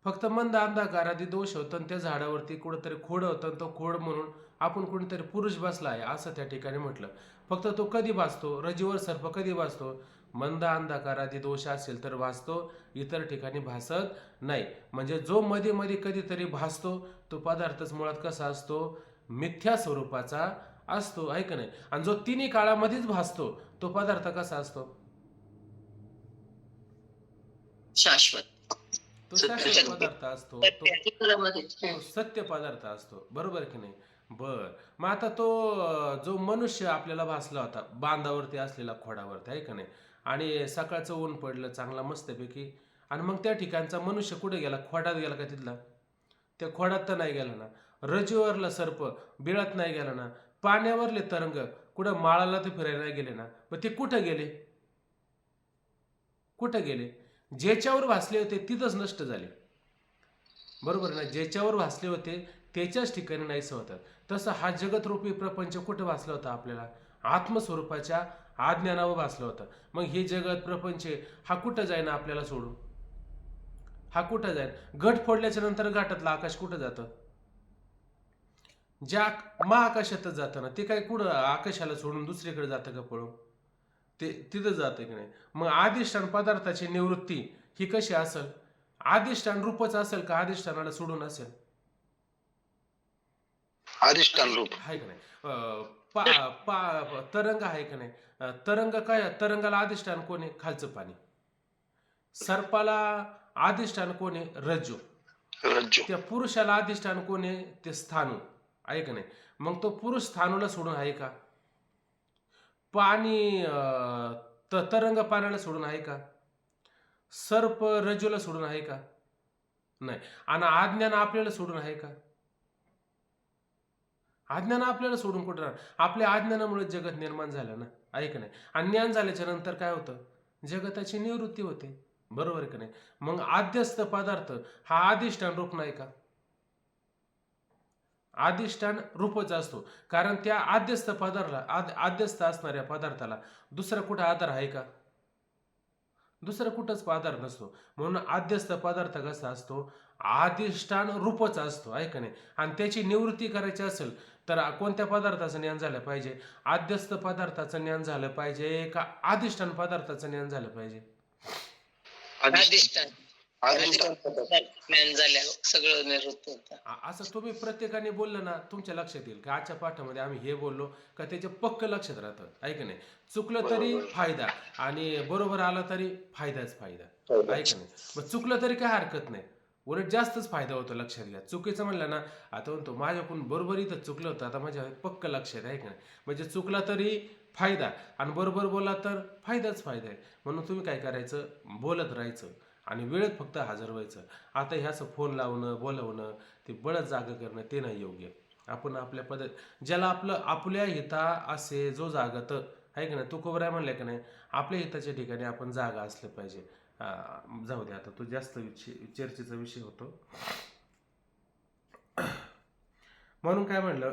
फक्त मंद अंधकारादी दोष होतं आणि त्या झाडावरती कुठंतरी खोड होतं आणि तो खोड म्हणून आपण कुणीतरी पुरुष बसला आहे असं त्या ठिकाणी म्हटलं. फक्त तो कधी भासतो? रजीवर सर्प कधी भासतो? मंद अंधकारादी दोष असेल तर भासतो, इतर ठिकाणी भासत नाही. म्हणजे जो मध्ये मध्ये कधीतरी भासतो तो पदार्थच मुळात कसा असतो? मिथ्या स्वरूपाचा असतो, आहे का नाही? आणि जो तिन्ही काळामध्येच भासतो तो पदार्थ कसा असतो? शाश्वत. तो शाश्वत पदार्थ असतो, तो सत्य पदार्थ असतो. बरोबर की नाही? बर, मग आता तो जो मनुष्य आपल्याला भासला होता बांधावरती असलेला, खोडावरती, आहे का नाही? आणि सकाळचं ऊन पडलं चांगला मस्तपैकी, आणि मग त्या ठिकाणचा मनुष्य कुठे गेला? खोडात गेला का तिथला? त्या खोडात तर नाही गेला ना. रजेवरला सर्प बिळात नाही गेला ना. पाण्यावरले तरंग कुठं माळाला तर फिरायला नाही गेले ना. मग ते कुठं गेले? कुठं गेले? ज्याच्यावर भासले होते तिथंच नष्ट झाले. बरोबर ना? ज्याच्यावर भासले होते त्याच्याच ठिकाणी नाहीसं होतात. तसं हा जगतरूपी प्रपंच कुठं भासला होता? आपल्याला आत्मस्वरूपाच्या अज्ञानावर भासला होता. मग हे जगत प्रपंच हा कुठं जाईन आपल्याला सोडून? हा कुठं जाईल? घट फोडल्याच्या नंतर घाटातलं आकाश कुठं जातं? ज्या महाआकाशातच जातं ना. ते काय कुठं आकाशाला सोडून दुसरीकडे जातं का पळून? ते तिथं जातं की नाही? मग अधिष्ठान पदार्थाची निवृत्ती ही कशी असेल? अधिष्ठान रूपच असेल का अधिष्ठानाला सोडून असेल? अधिष्ठान रूप आहे का नाही? तरंग आहे का नाही? तरंग काय? तरंगाला अधिष्ठान कोण आहे? खालचं पाणी. सर्पाला अधिष्ठान कोण आहे? रज्जू. रज्जू त्या पुरुषाला अधिष्ठान कोण आहे? ते स्थाणू, आहे का नाही? मग तो पुरुष स्थाणूला सोडून आहे का? पाणी तरंग पाण्याला सोडून आहे का? सर्प रज्जूला सोडून आहे का? नाही. आणि अज्ञान आपल्याला सोडून आहे का? अज्ञान आपल्याला सोडून कुठं राहणार? आपल्या अज्ञानामुळे जगत निर्माण झालं ना, आहे का नाही? आणि ज्ञान झाल्याच्या नंतर काय होतं? जगताची निवृत्ती होते. बरोबर आहे का नाही? मग आद्यस्थ पदार्थ हा अधिष्ठान रूप नाही का? अधिष्ठान रूपच असतो. कारण त्या आद्यस्थ पदार्थाला आद्यस्थ असणाऱ्या पदार्थाला दुसरा कुठं आधार आहे का? दुसरं कुठंच आधार नसतो. म्हणून आद्यस्थ पदार्थ कसा असतो? अधिष्ठान रूपच असतो, आहे का नाही? आणि त्याची निवृत्ती करायची असेल तर कोणत्या पदार्थाचं ज्ञान झालं पाहिजे? आद्यस्थ पदार्थाचं ज्ञान झालं पाहिजे का अधिष्ठान पदार्थाचं ज्ञान झालं पाहिजे? अधिष्ठान अधिष्ठान ज्ञान झाल्यावर सगळं निवृत्त होतं. असं तुम्ही प्रत्येकाने बोललं ना तुमच्या लक्षात येईल का आजच्या पाठामध्ये आम्ही हे बोललो का त्याचे पक्क लक्षात राहतं, आहे का नाही? चुकलं तरी फायदा आणि बरोबर आला तरी फायदाच फायदा, आहे का नाही? मग चुकलं तरी काय हरकत नाही, उलट जास्तच फायदा होतो. लक्षात घ्या. चुकीचं म्हणलं ना, आता म्हणतो माझ्याकडून बरोबर इथं चुकलं होतं, आता माझ्या पक्क लक्षात आहे का नाही? म्हणजे चुकला तरी फायदा आणि बरोबर बोला तर फायदाच फायदा आहे. म्हणून तुम्ही काय करायचं? बोलत राहायचं आणि वेळेत फक्त हजर व्हायचं. आता ह्याचं फोन लावणं, बोलवणं, ते बळच जागं करणं ते नाही योग्य. आपण आपल्या ज्याला आपल्या हिता असे जो जागत आहे का नाही, तू कोबरा म्हणलं का नाही, आपल्या हिताच्या ठिकाणी आपण जागा असलं पाहिजे. जाऊ दे, आता तो जास्त चर्चेचा विषय होतो. म्हणून काय म्हणलं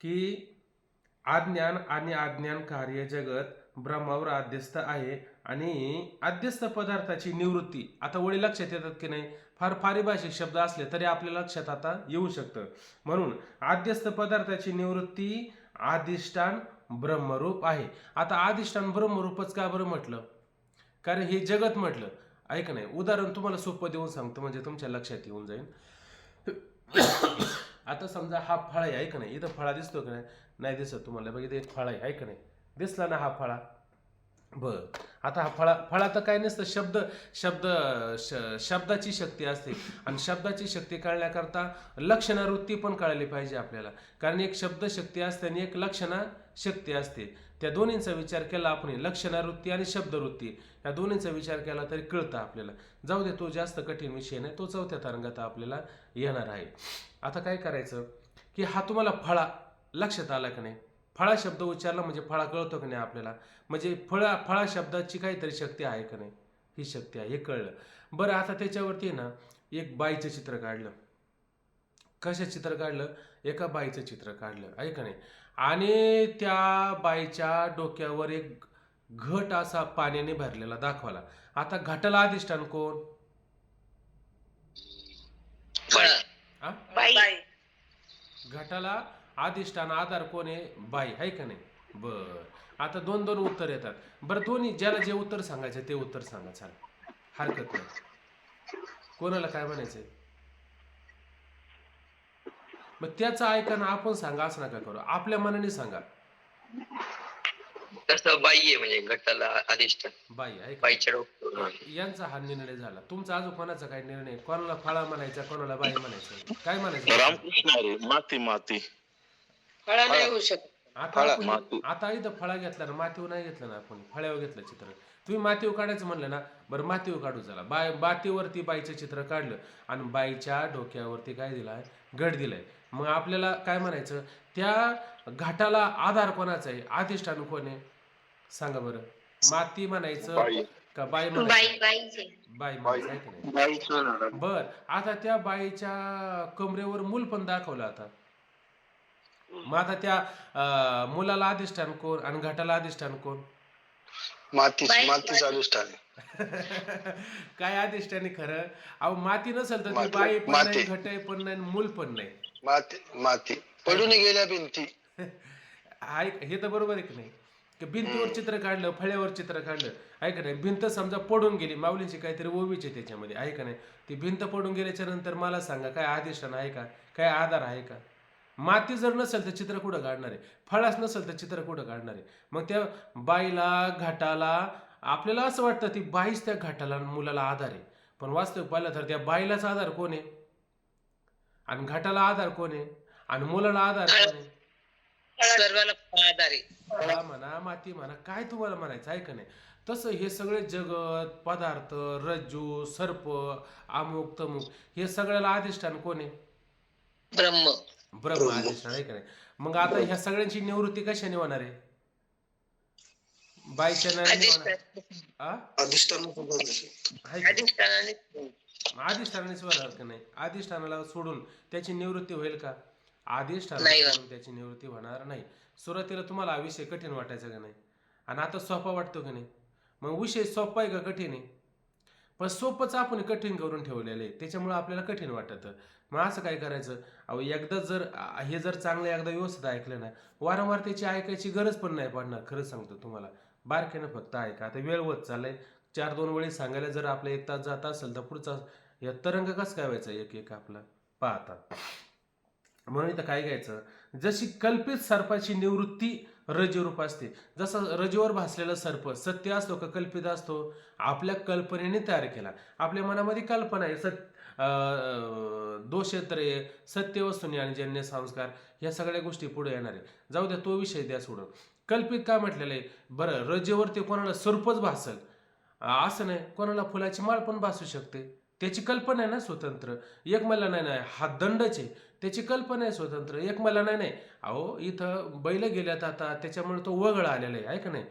की अज्ञान आणि अज्ञान कार्य जगत ब्रह्मावर आद्यस्थ आहे आणि आद्यस्थ पदार्थाची निवृत्ती. आता वळी लक्षात येतात की नाही? फार पारिभाषिक शब्द असले तरी आपल्या लक्षात आता येऊ शकतं. म्हणून आद्यस्थ पदार्थाची निवृत्ती अधिष्ठान ब्रह्मरूप आहे. आता अधिष्ठान ब्रह्मरूपच का बरं म्हटलं? कारण हे जगत म्हटलं, आहे का नाही? उदाहरण तुम्हाला सोपं देऊन सांगतो म्हणजे तुमच्या लक्षात येऊन जाईल. आता समजा हा फळा आहे का नाही? इथं फळा दिसतो का नाही? नाही दिसत तुम्हाला. बघ इथे एक फळा आहे का नाही? दिसला ना हा फळा? बर, आता हा फळा तर काय नसतं, शब्दाची शक्ती असते आणि शब्दाची शक्ती कळण्याकरता लक्षणावृत्ती पण कळली पाहिजे आपल्याला. कारण एक शब्द शक्ती असते आणि एक लक्षणा शक्ती असते. त्या दोन्हींचा विचार केला आपण, लक्षणावृत्ती आणि शब्दवृत्ती, या दोन्हींचा विचार केला तरी कळतं आपल्याला. जाऊ दे, तो जास्त कठीण विषय नाही, तो 4थ्या तरंगात आपल्याला येणार आहे. आता काय करायचं की हा तुम्हाला फळा लक्षात आला का नाही? फळा शब्द उच्चारला म्हणजे फळा कळतो का नाही आपल्याला? म्हणजे फळा शब्दाची काहीतरी शक्ती आहे का नाही? ही शक्ती आहे, हे कळलं. बरं, आता त्याच्यावरती ना एक बाईचं चित्र काढलं. कशा चित्र काढलं? एका बाईचं चित्र काढलं, आहे का नाही? आणि त्या बाईच्या डोक्यावर एक घट असा पाण्याने भरलेला दाखवला. आता घटाला अधिष्ठान कोण? फळा. बाई. घटाला अधिष्ठान आधार कोण आहे? बाई, आहे का नाही? बर, आता दोन उत्तर येतात. बरं, दोन्ही ज्याला जे उत्तर सांगायचं ते उत्तर सांगा, चाल, हरकत नाही. कोणाला काय म्हणायचंय मग त्याचं ऐका ना, आपण सांगा असं नका करू, आपल्या मनाने सांगा. तसं बाई आहे म्हणजे घटाला अधिष्ठान बाई आहे का? बाईच्या डोक्यावर. यांचा हा निर्णय झाला. तुमचा अजून कोणाचा काय निर्णय? कोणाला फळा म्हणायचा, कोणाला बाई म्हणायचं, काय म्हणायचं? रामकृष्ण हरी. माती फळा नाही होऊ शकत. आता इथं फळा घेतला ना, मातीवर नाही घेतलं ना, आपण फळ्यावर घेतलं चित्र. तुम्ही मातीवर काढायचं म्हणलं ना, बरं मातीवर काढू झाला. मातीवरती बाईचं चित्र काढलं आणि बाईच्या डोक्यावरती काय दिलाय? घट दिलाय. मग आपल्याला काय म्हणायचं? त्या घाटाला आधार कोणाचा आहे? अधिष्ठान कोण आहे? सांगा बरं. माती म्हणायचं का बाई म्हणायचं? बाई म्हणायचं, आहे की नाही? बर, आता त्या बाईच्या कमरेवर मूल पण दाखवलं. आता मग आता त्या मुलाला अधिष्ठान कोण आणि घटाला अधिष्ठान कोण? मातीच अधिष्ठान. काय अधिष्ठान आहे खरं? अहो, माती नसेल तर ती बाई पण नाही, घट पण नाही, मूल पण नाही. माती पडून गेल्या भिंती. हे तर बरोबर आहे की नाही? की भिंतीवर चित्र काढलं, फळ्यावर चित्र काढलं, आहे का नाही? भिंत समजा पडून गेली, माऊलीची काहीतरी ओवीची त्याच्यामध्ये, आहे का नाही? ती भिंत पडून गेल्याच्या नंतर मला सांगा, काय अधिष्ठान आहे का? काय आधार आहे का? माती जर नसेल तर चित्र कुठं काढणार आहे? फळाच नसेल तर चित्र कुठं काढणार आहे? मग त्या बाईला, घाटाला, आपल्याला असं वाटतं ती बाईच त्या घाटाला मुलाला आधार आहे, पण वास्तविक पाहिलं तर त्या बाईलाच आधार कोण आहे आणि घाटाला आधार कोण आहे आणि मुलाला आधार कोण आहे? सर्वाला आधार आहे. फळा म्हणा, माती म्हणा, काय तुम्हाला म्हणायचं, आहे का नाही? तसं हे सगळे जगत, पदार्थ, रज्जू, सर्प, अमुक तमुक, हे सगळ्याला अधिष्ठान कोण आहे? ब्रह्म अधिष्ठान, आहे का नाही? मग आता ह्या सगळ्यांची निवृत्ती कशाने होणार आहे? बाईच्या नळाने म्हणा अधिष्ठान आ अधिष्ठान आहे का? अधिष्ठानाने अधिष्ठानाने स्वर हरकत नाही. अधिष्ठानाला सोडून त्याची निवृत्ती होईल का? अधिष्ठानाला नाही सोडून त्याची निवृत्ती होणार नाही. सुरुवातीला तुम्हाला हा विषय कठीण वाटायचा का नाही, आणि आता सोपा वाटतो का नाही? मग विषय सोपा आहे का कठीण आहे? पण सोपंच आपण कठीण करून ठेवलेलं आहे, त्याच्यामुळे आपल्याला कठीण वाटतं. मग असं काय करायचं? अहो एकदा जर हे जर चांगलं एकदा व्यवस्थित ऐकलं ना, वारंवार त्याची ऐकायची गरज पण नाही पडणार. खरंच सांगतो तुम्हाला, बारक्यानं फक्त ऐका. आता वेळ होत चाललाय, 4-2 वेळी सांगायला जर आपला 1 तास जात असेल तर पुढचा या तरंग कसं काय व्हायचा एक एक आपला पाहता. म्हणून इथं काय घ्यायचं, जशी कल्पित सर्पाची निवृत्ती रजोरूप असते. जसं रजोवर भासलेला सर्प सत्य असतो का कल्पित असतो? आपल्या कल्पनेने तयार केला. आपल्या मनामध्ये कल्पना आहे, दोषत्रय, सत्य वस्तुनी आणि जन्य संस्कार, ह्या सगळ्या गोष्टी पुढे येणार आहे. जाऊ द्या, तो विषय द्या सोडून. कल्पित काय म्हटलेलं आहे? बरं, रजेवरती कोणाला सर्पच भासल असं नाही, कोणाला फुलाची माळ पण भासू शकते. त्याची कल्पना आहे ना स्वतंत्र. एक मला नाही हा दंडच आहे, त्याची कल्पना आहे स्वतंत्र. एक मला नाही. अहो इथं बैल गेल्यात आता, त्याच्यामुळे तो वगळ आलेला आहे का नाही?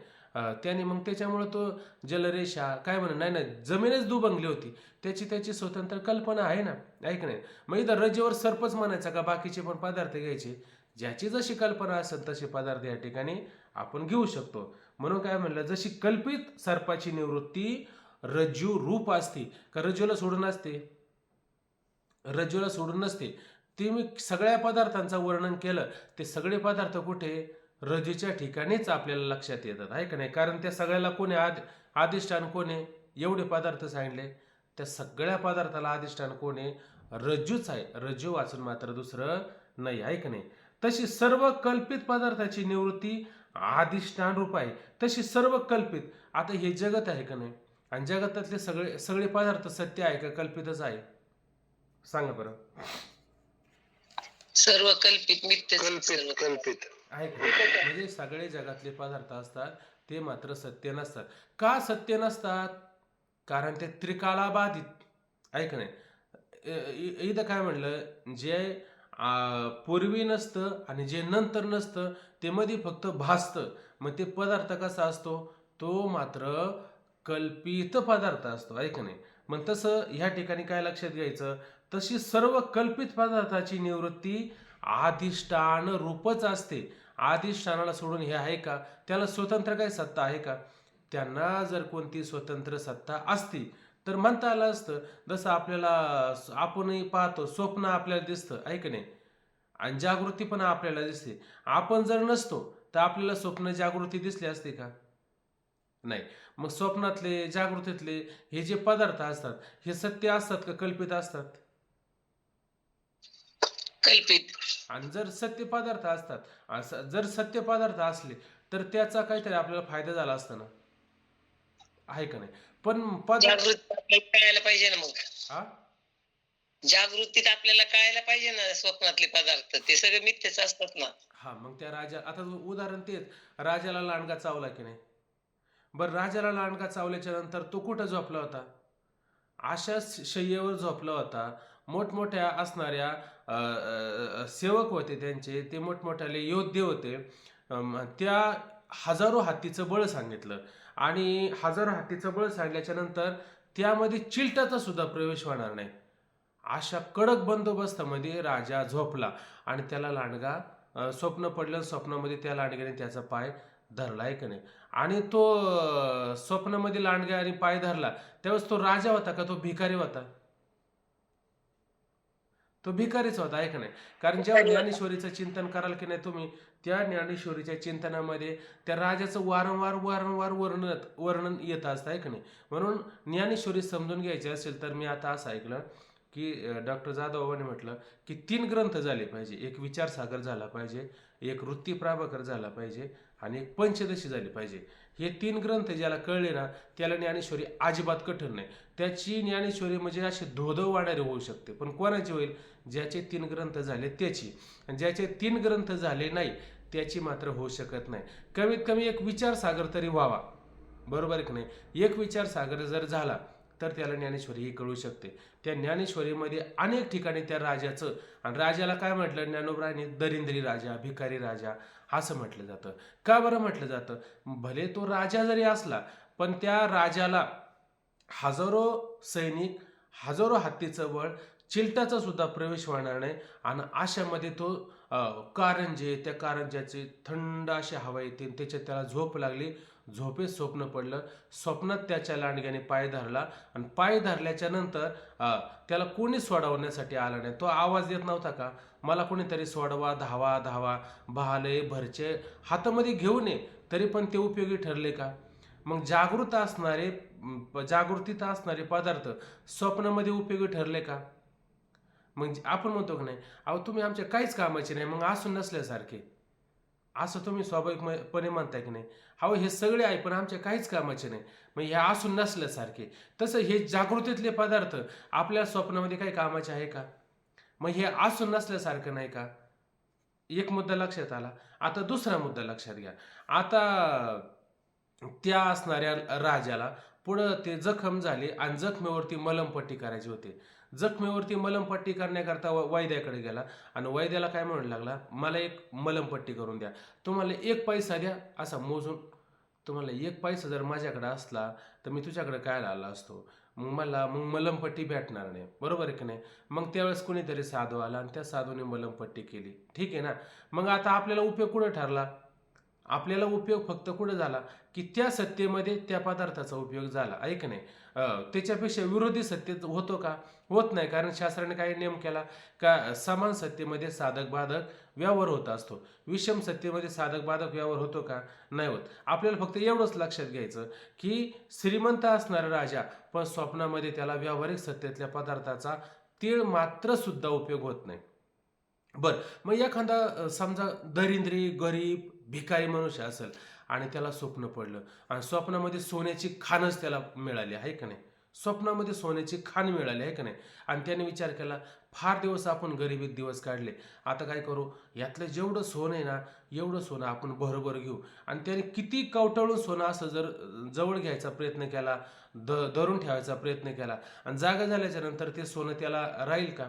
त्याने मग त्याच्यामुळे तो जलरेषा काय म्हणा नाही जमीनच दुबंगली होती, त्याची स्वतंत्र कल्पना आहे ना, ऐक नाही. मग इथं रजेवर सर्पच म्हणायचा का? बाकीचे पण पदार्थ घ्यायचे, ज्याची जशी कल्पना असेल तसे पदार्थ या ठिकाणी आपण घेऊ शकतो. म्हणून काय म्हणलं, जशी कल्पित सर्पाची निवृत्ती रज्जू रूप असते का रज्जूला सोडून असते? रज्जूला सोडून नसते. ते मी सगळ्या पदार्थांचं वर्णन केलं, ते सगळे पदार्थ कुठे? रज्जूच्या ठिकाणीच आपल्याला लक्षात येतात, आहे का नाही? कारण त्या सगळ्याला कोणी अधिष्ठान कोणी? एवढे पदार्थ सांगितले, त्या सगळ्या पदार्थाला अधिष्ठान कोणी? रज्जूच आहे. रज्जू वाचून मात्र दुसरं नाही, आहे का नाही? तशी सर्व कल्पित पदार्थाची निवृत्ती अधिष्ठान रूप आहे. तशी सर्व कल्पित, आता हे जगत आहे का नाही, आणि जगतातले सगळे पदार्थ सत्य आहे का कल्पितच आहे? सांगा बरं. सर्व कल्पित मिथ्य कल्पित कल्पित आहे का? म्हणजे सगळे जगातले पदार्थ असतात ते मात्र सत्य नसतात. का सत्य नसतात? कारण ते त्रिकाला बाधित, आहे का नाही? इथं काय म्हणलं, जे पूर्वी नसतं आणि जे नंतर नसतं ते मध्ये फक्त भासतं. मग ते पदार्थ कसा असतो? तो मात्र कल्पित पदार्थ असतो, आहे का नाही? मग तसं ह्या ठिकाणी काय लक्षात घ्यायचं, तशी सर्व कल्पित पदार्थाची निवृत्ती अधिष्ठान रूपच असते. अधिष्ठानाला सोडून हे आहे का? त्याला स्वतंत्र काय सत्ता आहे का? त्यांना जर कोणती स्वतंत्र सत्ता असती तर म्हणता आलं असतं. जसं आपल्याला आपणही पाहतो, स्वप्न आपल्याला दिसतं, आहे का नाही? आणि जागृती पण आपल्याला दिसते. आपण जर नसतो तर आपल्याला स्वप्न जागृती दिसली असते का? नाही. मग स्वप्नातले जागृतीतले हे जे पदार्थ असतात हे सत्य असतात का कल्पित असतात? कल्पित. आणि जर सत्य पदार्थ असतात, जर सत्य पदार्थ असले तर त्याचा काहीतरी आपल्याला फायदा झाला असता ना, आहे का नाही? पण जागृतीत आपल्याला कळायला पाहिजे ना. मग हा जागृतीत आपल्याला कळायला पाहिजे ना, स्वप्नातले पदार्थ ते सगळे मिथ्यच असतात ना. हा मग त्या राजा, आता उदाहरण तेच, राजाला लांडगा चावला की नाही? बरं, राजाला लांडगा चावल्याच्या नंतर तो कुठं झोपला होता? अशा शय्येवर झोपला होता. मोठमोठ्या असणाऱ्या सेवक होते त्यांचे, ते मोठमोठ्याले योद्धे होते. त्या हजारो हत्तीचं बळ सांगितलं, आणि हजारो हत्तीचं बळ सांगितल्याच्या नंतर त्यामध्ये चिलटाचा सुद्धा प्रवेश होणार नाही, अशा कडक बंदोबस्तामध्ये राजा झोपला. आणि त्याला लांडगा स्वप्न पडलं, स्वप्नामध्ये त्या लांडग्याने त्याचा पाय धरला, आहे का नाही? आणि तो स्वप्नामध्ये लांडग्या आणि पाय धरला त्यावेळेस तो राजा होता का तो भिकारी होता? तो भिकारीच होता, आहे का नाही? कारण जेव्हा ज्ञानेश्वरीचं चिंतन कराल की नाही तुम्ही, त्या ज्ञानेश्वरीच्या चिंतनामध्ये त्या राजाचं वारंवार वर्णन येत असतं, आहे का नाही? म्हणून ज्ञानेश्वरी समजून घ्यायची असेल तर मी आता असं ऐकलं की डॉक्टर जाधवबाबांनी म्हटलं की 3 ग्रंथ झाले पाहिजे. एक विचारसागर झाला पाहिजे, एक वृत्ती प्राभाकर झाला पाहिजे, आणि एक पंचदशी झाली पाहिजे. हे 3 ग्रंथ ज्याला कळले ना त्याला ज्ञानेश्वरी अजिबात कठीण नाही. त्याची ज्ञानेश्वरी म्हणजे अशी धोधो वाढणारी होऊ शकते. पण कोणाची होईल? ज्याचे 3 ग्रंथ झाले त्याची. आणि ज्याचे 3 ग्रंथ झाले नाही त्याची मात्र होऊ शकत नाही. कमीत कमी एक विचारसागर तरी व्हावा, बरोबर आहे की नाही? एक विचारसागर जर झाला तर त्याला ज्ञानेश्वरी ही कळू शकते. त्या ज्ञानेश्वरीमध्ये अनेक ठिकाणी त्या राजाचं, आणि राजाला काय म्हटलं ज्ञानोबरायांनी? दरिंद्री राजा, भिकारी राजा, असं म्हटलं जातं. का बरं म्हटलं जातं? भले तो राजा जरी असला पण त्या राजाला हजारो सैनिक, हजारो हत्तीचं बळ, चिलटाचा सुद्धा प्रवेश होणार नाही आणि अशामध्ये तो कारंजे, त्या कारंज्याचे थंड अशी हवा येते, त्याच्यात त्याला झोप लागली, झोपेत स्वप्न पडलं, स्वप्नात त्याच्या लांडग्याने पाय धरला आणि पाय धरल्याच्या नंतर त्याला कोणी सोडवण्यासाठी आला नाही. तो आवाज देत नव्हता का, मला कोणीतरी सोडवा, धावा धावा, भाले भरचे हातामध्ये घेऊन ये, तरी पण ते उपयोगी ठरले का? मग जागृतीत असणारे पदार्थ स्वप्नामध्ये उपयोगी ठरले का? मग आपण म्हणतो की नाही, अहो तुम्ही आमच्या काहीच कामाचे नाही, मग असून नसल्यासारखे, असं तुम्ही स्वाभाविकपणे म्हणताय की नाही, अहो हे सगळे आहे पण आमच्या काहीच कामाचे नाही, मग हे असून नसल्यासारखे. तसं हे जागृतीतले पदार्थ आपल्या स्वप्नामध्ये काही कामाचे आहे का? मग हे असून नसल्यासारखं नाही का? एक मुद्दा लक्षात आला. आता दुसरा मुद्दा लक्षात घ्या. आता त्या असणाऱ्या राजाला पुढं ते जखम झाली आणि जखमेवरती मलमपट्टी करायची होती. जखमेवरती मलमपट्टी करण्याकरता वैद्याकडे गेला आणि वैद्याला काय म्हणू लागला, मला एक मलमपट्टी करून द्या, तुम्हाला 1 पैसा द्या, असा मोजून. तुम्हाला 1 पैसा जर माझ्याकडे असला तर मी तुझ्याकडे काय आला असतो, मग मलमपट्टी भेटणार नाही, बरोबर आहे की नाही? मग त्यावेळेस कोणीतरी साधू आला आणि त्या साधूने मलमपट्टी केली, ठीक आहे ना? मग आता आपल्याला उपयोग कुठं ठरला? आपल्याला उपयोग फक्त कुठं झाला की त्या सत्तेमध्ये त्या पदार्थाचा उपयोग झाला, आहे की नाही? त्याच्यापेक्षा विरोधी सत्तेत होतो का? होत नाही, कारण शास्त्राने काय नियम केला का समान सत्तेमध्ये साधक बाधक व्यवहार होत असतो, विषम सत्तेमध्ये साधक बाधक व्यवहार होतो का? नाही होत. आपल्याला फक्त एवढंच लक्षात घ्यायचं की श्रीमंत असणारा राजा पण स्वप्नामध्ये त्याला व्यावहारिक सत्तेतल्या पदार्थाचा तीळ मात्र सुद्धा उपयोग होत नाही. बरं, मग एखादा समजा दरिद्री, गरीब, भिकारी मनुष्य असेल आणि त्याला स्वप्न पडलं आणि स्वप्नामध्ये सोन्याची खाणच त्याला मिळाली, आहे का नाही? स्वप्नामध्ये सोन्याची खाण मिळाली, आहे का नाही? आणि त्याने विचार केला, फार दिवस आपण गरिबीत दिवस काढले, आता काय करू, यातलं जेवढं सोनं आहे ना एवढं सोनं आपण भरभर घेऊ. आणि त्याने किती कवटाळून सोनं असं जर जवळ घ्यायचा प्रयत्न केला, धरून ठेवायचा प्रयत्न केला आणि जागा झाल्याच्या नंतर ते सोनं त्याला राहील का?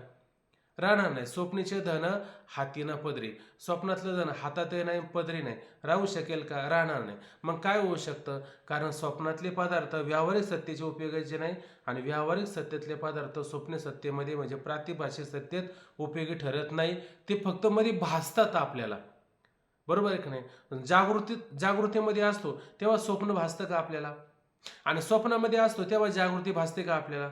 राहणार नाही. स्वप्नीचे धन हाती ना पदरी, स्वप्नातलं धन हातात नाही पदरी नाही, राहू शकेल का? राहणार नाही. मग काय होऊ शकतं? कारण स्वप्नातले पदार्थ व्यावहारिक सत्तेचे उपयोगाचे नाही आणि व्यावहारिक सत्तेतले पदार्थ स्वप्न सत्तेमध्ये म्हणजे प्रातिभाषिक सत्तेत उपयोगी ठरत नाही, ते फक्त मध्ये भासतात आपल्याला, बरोबर आहे की नाही? जागृतीमध्ये असतो तेव्हा स्वप्न भासतं का आपल्याला? आणि स्वप्नामध्ये असतो तेव्हा जागृती भासते का आपल्याला?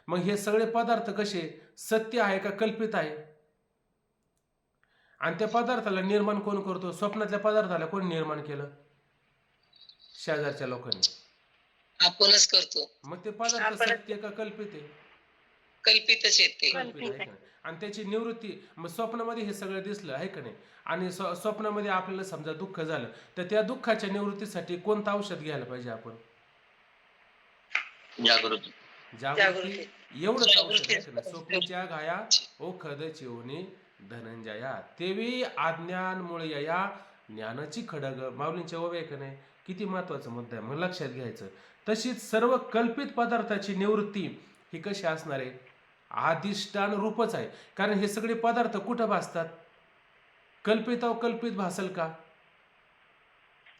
मग हे सगळे पदार्थ कसे, सत्य आहे का कल्पित आहे? आणि त्या पदार्थाला निर्माण कोण करतो? स्वप्नातल्या पदार्थाला कोण निर्माण केलं? शेजारच्या लोकांनी. आपणच करतो. मग ते पदार्थ सत्य का कल्पित आहे? कल्पितच येते. कल्पित आहे का नाही? आणि त्याची निवृत्ती, मग स्वप्नामध्ये हे सगळं दिसलं, आहे का नाही? आणि स्वप्नामध्ये आपल्याला समजा दुःख झालं तर त्या दुःखाच्या निवृत्तीसाठी कोणतं औषध घ्यायला पाहिजे आपण? जागृती. जागृती. एवढंच औषध आहे का नाही? स्वप्नाच्या घाया ओखद चिवणी धनंजया, तेवी अज्ञानमुळे या ज्ञानाची खडग. माऊलींच्या ओव्या आहे का नाही? किती महत्वाचा मुद्दा आहे, मग लक्षात घ्यायचं. तशीच सर्व कल्पित पदार्थाची निवृत्ती ही कशी असणार आहे? अधिष्ठान रूपच आहे. कारण हे सगळे पदार्थ कुठं भासतात? कल्पित भासल का?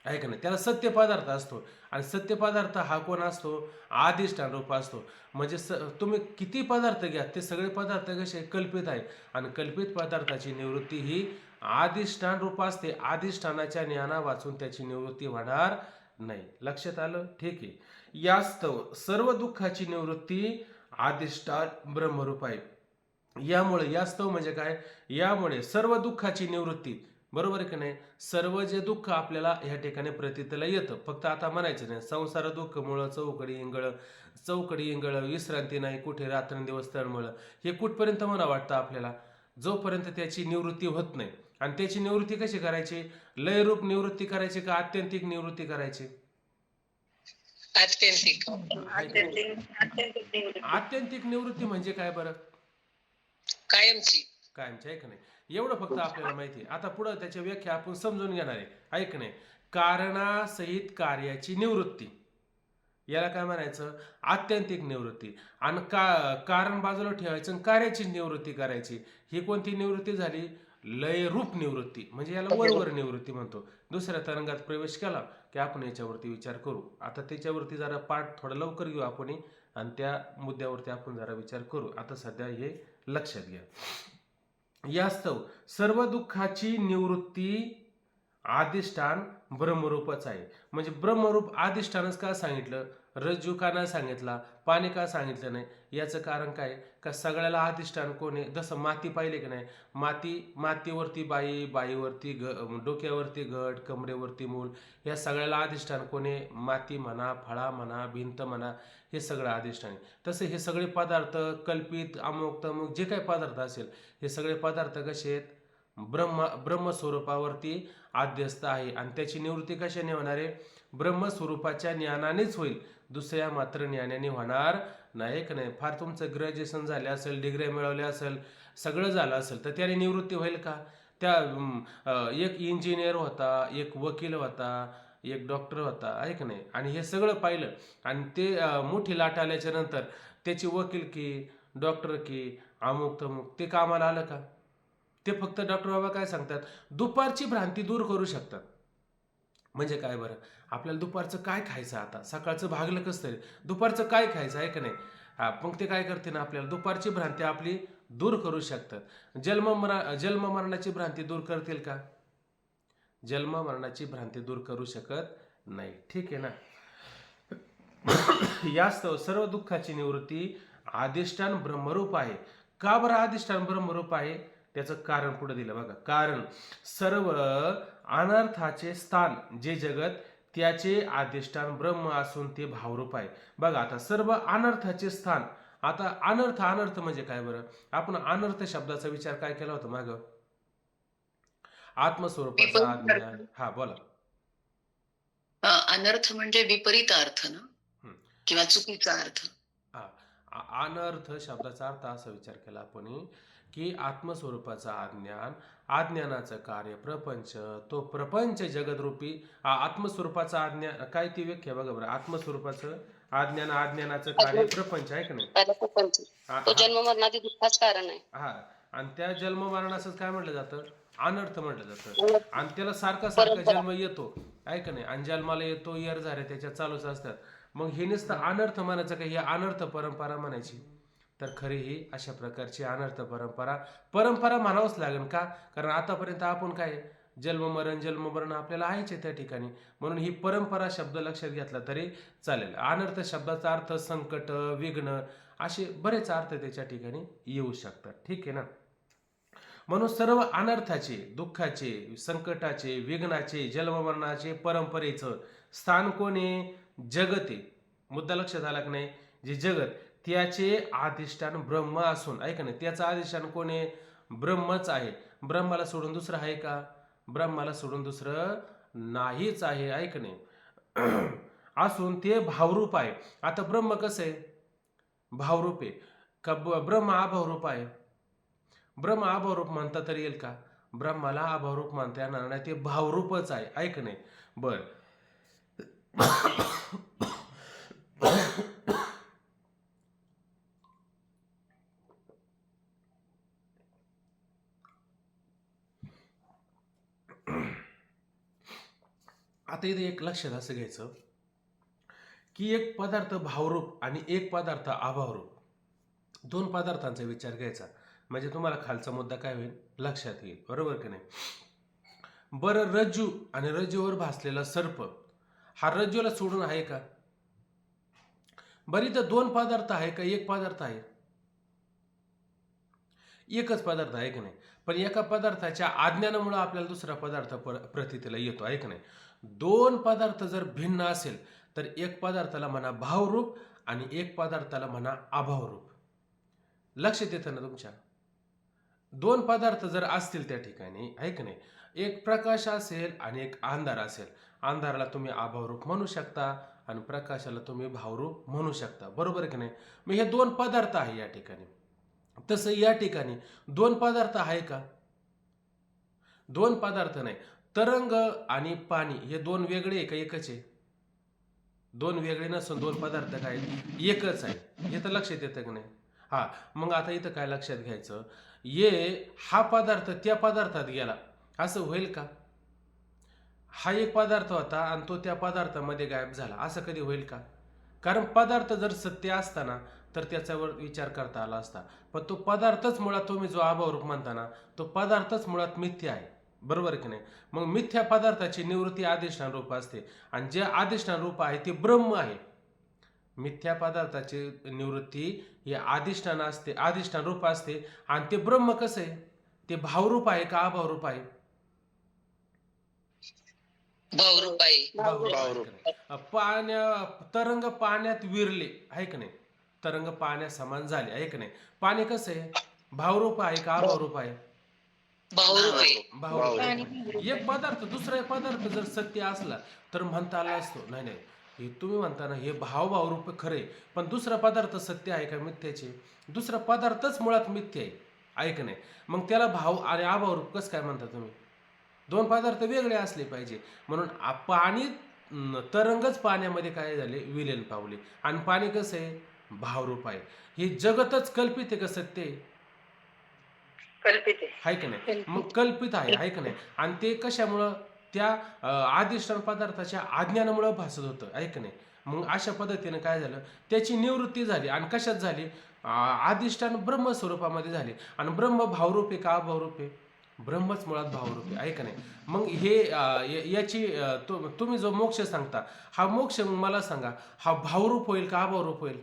आहे का नाही? त्याला सत्य पदार्थ असतो आणि सत्य पदार्थ हा कोण असतो? अधिष्ठान रूप असतो. म्हणजे तुम्ही किती पदार्थ घ्या, ते सगळे पदार्थ कसे कल्पित आहे आणि कल्पित पदार्थाची निवृत्ती ही अधिष्ठान रूप असते. अधिष्ठानाच्या ज्ञाना वाचून त्याची निवृत्ती होणार नाही. लक्षात आलं? ठीक आहे. यास्तव सर्व दुःखाची निवृत्ती अधिष्ठान ब्रह्मरूप आहे. यामुळे यास्तव म्हणजे काय? यामुळे सर्व दुःखाची निवृत्ती, बरोबर आहे की नाही? सर्व जे दुःख आपल्याला ह्या ठिकाणी प्रतीतला येतं, फक्त आता म्हणायचं नाही संसार दुःख मुळं चौकडी इंगळ विश्रांती नाही कुठे रात्रंदिवस तळमळ, हे कुठपर्यंत म्हणा वाटतं आपल्याला? जोपर्यंत त्याची निवृत्ती होत नाही. आणि त्याची निवृत्ती कशी करायची? लयरूप निवृत्ती करायची का आत्यंतिक निवृत्ती करायची? आत्यंतिक निवृत्ती म्हणजे काय बरं? कायमची आहे का नाही? एवढं फक्त आपल्याला माहिती आहे. आता पुढे त्याच्या व्याख्या आपण समजून घेणार आहे का नाही? कारणासहित कार्याची निवृत्ती, याला काय म्हणायचं? आत्यंतिक निवृत्ती. आणि कारण बाजूला ठेवायचं आणि कार्याची निवृत्ती करायची. ही कोणती निवृत्ती झाली? लय रूप निवृत्ती म्हणजे याला वरवर निवृत्ती म्हणतो. दुसऱ्या तरंगात प्रवेश केला की आपण याच्यावरती विचार करू. आता त्याच्यावरती जरा पाठ थोडा लवकर घेऊ आपण आणि त्या मुद्द्यावरती आपण जरा विचार करू. आता सध्या हे लक्षात घ्या. यास्तव सर्व दुःखाची निवृत्ती अधिष्ठान ब्रह्मरूपच आहे. म्हणजे ब्रह्मरूप अधिष्ठानच का सांगितलं, रज्जू का नाही सांगितला, पाणी का सांगितलं नाही, याचं कारण काय का सगळ्याला अधिष्ठान कोण आहे. जसं माती पाहिले की नाही, मातीवरती बाई, बाईवरती डोक्यावरती घट, कमरेवरती मूल, या सगळ्याला अधिष्ठान कोण आहे. माती म्हणा, फळा म्हणा, भिंत म्हणा, हे सगळं अधिष्ठान आहे. तसे हे सगळे पदार्थ कल्पित अमुक तमुक जे काही पदार्थ असेल हे सगळे पदार्थ कसे आहेत, ब्रह्मस्वरूपावरती आध्यस्थ आहे. आणि त्याची निवृत्ती कशाने होणार आहे, ब्रह्मस्वरूपाच्या ज्ञानानेच होईल, दुसऱ्या मात्र ज्ञानाने होणार नाही. का नाही, फार तुमचं ग्रॅज्युएशन झाले असेल, डिग्र्या मिळवल्या असेल, सगळं झालं असेल तर त्याने निवृत्ती होईल का. त्या एक इंजिनियर होता, एक वकील होता, एक डॉक्टर होता, आहे का नाही, आणि हे सगळं पाहिलं आणि ते मोठी लाट आल्याच्या नंतर त्याची वकीलकी, डॉक्टरकी, अमुक तमुक ते कामाला आलं का. ते फक्त डॉक्टर बाबा काय सांगतात, दुपारची भ्रांती दूर करू शकतात. म्हणजे काय बरं, आपल्याला दुपारचं काय खायचं, आता सकाळचं भागलं कसं तरी दुपारचं काय खायचं, आहे का नाही. मग ते काय करते ना, आपल्याला दुपारची भ्रांती आपली दूर करू शकतात. जन्म मरणाची भ्रांती दूर करतील का, जन्म मरणाची भ्रांती दूर करू शकत नाही. ठीक आहे ना. यास्तव सर्व दुःखाची निवृत्ती अधिष्ठान ब्रह्मरूप आहे. का बरं अधिष्ठान ब्रह्मरूप आहे, त्याचं कारण पुढे दिलं बघा. कारण सर्व अनर्थाचे स्थान जे जगत त्याचे अधिष्ठान ब्रह्म असून ते भावरूप आहे. बघा आता सर्व अनर्थाचे स्थान, आता अनर्थ म्हणजे काय बरं, आपण अनर्थ शब्दाचा विचार काय केला होता माग, आत्मस्वरूपाचा अज्ञान. हा बोला. अनर्थ म्हणजे विपरीत अर्थ ना, किंवा चुकीचा अर्थ. अनर्थ शब्दाचा अर्थ असा विचार केला आपण की आत्मस्वरूपाचा अज्ञान, अज्ञानाचं कार्य प्रपंच, तो प्रपंच जगदरूपी आत्मस्वरूपाचा अज्ञान. काय ती व्याख्या बघा बरं, आत्मस्वरूपाचं अज्ञान, अज्ञानाचं कार्य प्रपंच, आहे का नाही, तो जन्म मरणादी दुःखाच कारण आहे. हा, आणि त्या जन्म मरणाचं काय म्हटलं जातं, अनर्थ म्हटलं जातं. आणि त्याला सारखा जन्म येतो, आहे का नाही, आणि जन्माला येतो, येर झाले त्याच्या चालूच असतात. मग हे नुसतं अनर्थ म्हणायचं का, ही अनर्थ परंपरा म्हणायची, तर खरी ही अशा प्रकारची अनर्थ परंपरा म्हणावंच लागेल. का, कारण आतापर्यंत आपण काय जन्ममरण आपल्याला आहेच आहे त्या ठिकाणी, म्हणून ही परंपरा शब्द लक्षात घेतला तरी चालेल. अनर्थ शब्दाचा अर्थ संकट, विघ्न, असे बरेच अर्थ त्याच्या ठिकाणी येऊ शकतात. ठीक आहे ना. म्हणून सर्व अनर्थाचे, दुःखाचे, संकटाचे, विघ्नाचे, जन्ममरणाचे, परंपरेचं स्थान कोणी, जगत आहे. मुद्दा लक्षात आला की नाही, जे जगत त्याचे अधिष्ठान ब्रह्म असून, ऐका नाही, त्याचं अधिष्ठान कोण आहे, ब्रह्मच आहे. ब्रह्माला सोडून दुसरं आहे का, ब्रह्माला सोडून दुसरं नाहीच आहे, ऐक नाही, असून ते भावरूप आहे. आता ब्रह्म कसं आहे, भावरूप आहे का, ब्रह्म अभावरूप आहे. ब्रह्म अभावरूप म्हणता तरी येईल का, ब्रह्माला अभावरूप म्हणता येणार नाही, ते भावरूपच आहे, ऐक नाही. बर आता इथे एक लक्षात असं घ्यायचं की एक पदार्थ भावरूप आणि एक पदार्थ अभावरूप, दोन पदार्थांचा विचार घ्यायचा, म्हणजे तुम्हाला खालचा मुद्दा काय होईल लक्षात येईल. बरोबर की नाही. बरं, रज्जू आणि रज्जूवर भासलेला सर्प हा रज्जूला सोडून आहे का, बरी तर दोन पदार्थ आहे का एक पदार्थ आहे, एकच पदार्थ आहे की नाही. पण एका पदार्थाच्या अज्ञानामुळे आपल्याला दुसरा पदार्थ प्रतीतीला येतो, आहे की नाही. दोन पदार्थ जर भिन्न असेल तर एक पदार्थाला म्हणा भावरूप आणि एक पदार्थाला म्हणा अभावरूप. लक्षात येतं ना तुमच्या, दोन पदार्थ जर असतील त्या ठिकाणी, आहे की नाही, एक प्रकाश असेल आणि एक अंधार असेल, अंधाराला तुम्ही अभावरूप म्हणू शकता आणि प्रकाशाला तुम्ही भावरूप म्हणू शकता. बरोबर की नाही. मग हे दोन पदार्थ आहे या ठिकाणी. तसं या ठिकाणी दोन पदार्थ आहे का, दोन पदार्थ नाही. तरंग आणि पाणी हे दोन वेगळे आहे का एकच आहे, दोन वेगळे नसून दोन पदार्थ काय एकच आहे, हे तर लक्षात येतं की नाही. हा, मग आता इथं काय लक्षात घ्यायचं, हा पदार्थ त्या पदार्थात गेला असं होईल का? हा एक पदार्थ होता आणि तो त्या पदार्थामध्ये गायब झाला असं कधी होईल का? कारण पदार्थ जर सत्य असताना तर त्याच्यावर विचार करता आला असता, पण तो पदार्थच मुळात तुम्ही जो अभावरूप म्हणता ना, तो पदार्थच मुळात मिथ्या आहे, बरोबर की नाही? मग मिथ्या पदार्थाची निवृत्ती अधिष्ठान रूप असते आणि जे अधिष्ठान रूप आहे ते ब्रह्म आहे. मिथ्या पदार्थाची निवृत्ती ही अधिष्ठान असते, अधिष्ठान रूप असते. आणि ते ब्रह्म कसं आहे? ते भावरूप आहे का अभावरूप आहे? भावरूप आहे. भावरूप आहे भावरूप. का नाही? तरंग पाण्यात विरले आहे का नाही, तरंग पाण्यात समान झाले आहे का नाही? पाणी कसं आहे? भावरूप आहे का अभावरूप आहे? भावरूप आहे. भावरूप आहे. एक पदार्थ दुसरा एक पदार्थ जर सत्य असला तर म्हणता आला असतो, नाही नाही हे तुम्ही म्हणता ना हे भावरूप खरे, पण दुसरा पदार्थ सत्य आहे का मिथ्याचे? दुसरा पदार्थच मुळात मिथ्य आहे का नाही? मग त्याला भाव आणि अभावरूप कसं काय म्हणता तुम्ही? दोन पदार्थ वेगळे असले पाहिजे. म्हणून पाणी तरंगच पाण्यामध्ये काय झाले? विलीन पावले. आणि पाणी कसं आहे? भावरूप आहे. हे जगतच कल्पित आहे का सत्य आहे? कल्पित आहे का नाही? मग कल्पित आहे का नाही? आणि ते कशामुळं? त्या अधिष्ठान पदार्थाच्या अज्ञानामुळं भासत होतं आहे का नाही? मग अशा पद्धतीने काय झालं? त्याची निवृत्ती झाली. आणि कशात झाली? अधिष्ठान ब्रह्मस्वरूपामध्ये झाले. आणि ब्रह्म भावरूप आहे का अभावरूप आहे? ब्रह्मच मुळात भावरूप आहे का नाही? मग याची तुम्ही जो मोक्ष सांगता, हा मोक्ष मला सांगा, हा भावरूप होईल का अभावरूप होईल?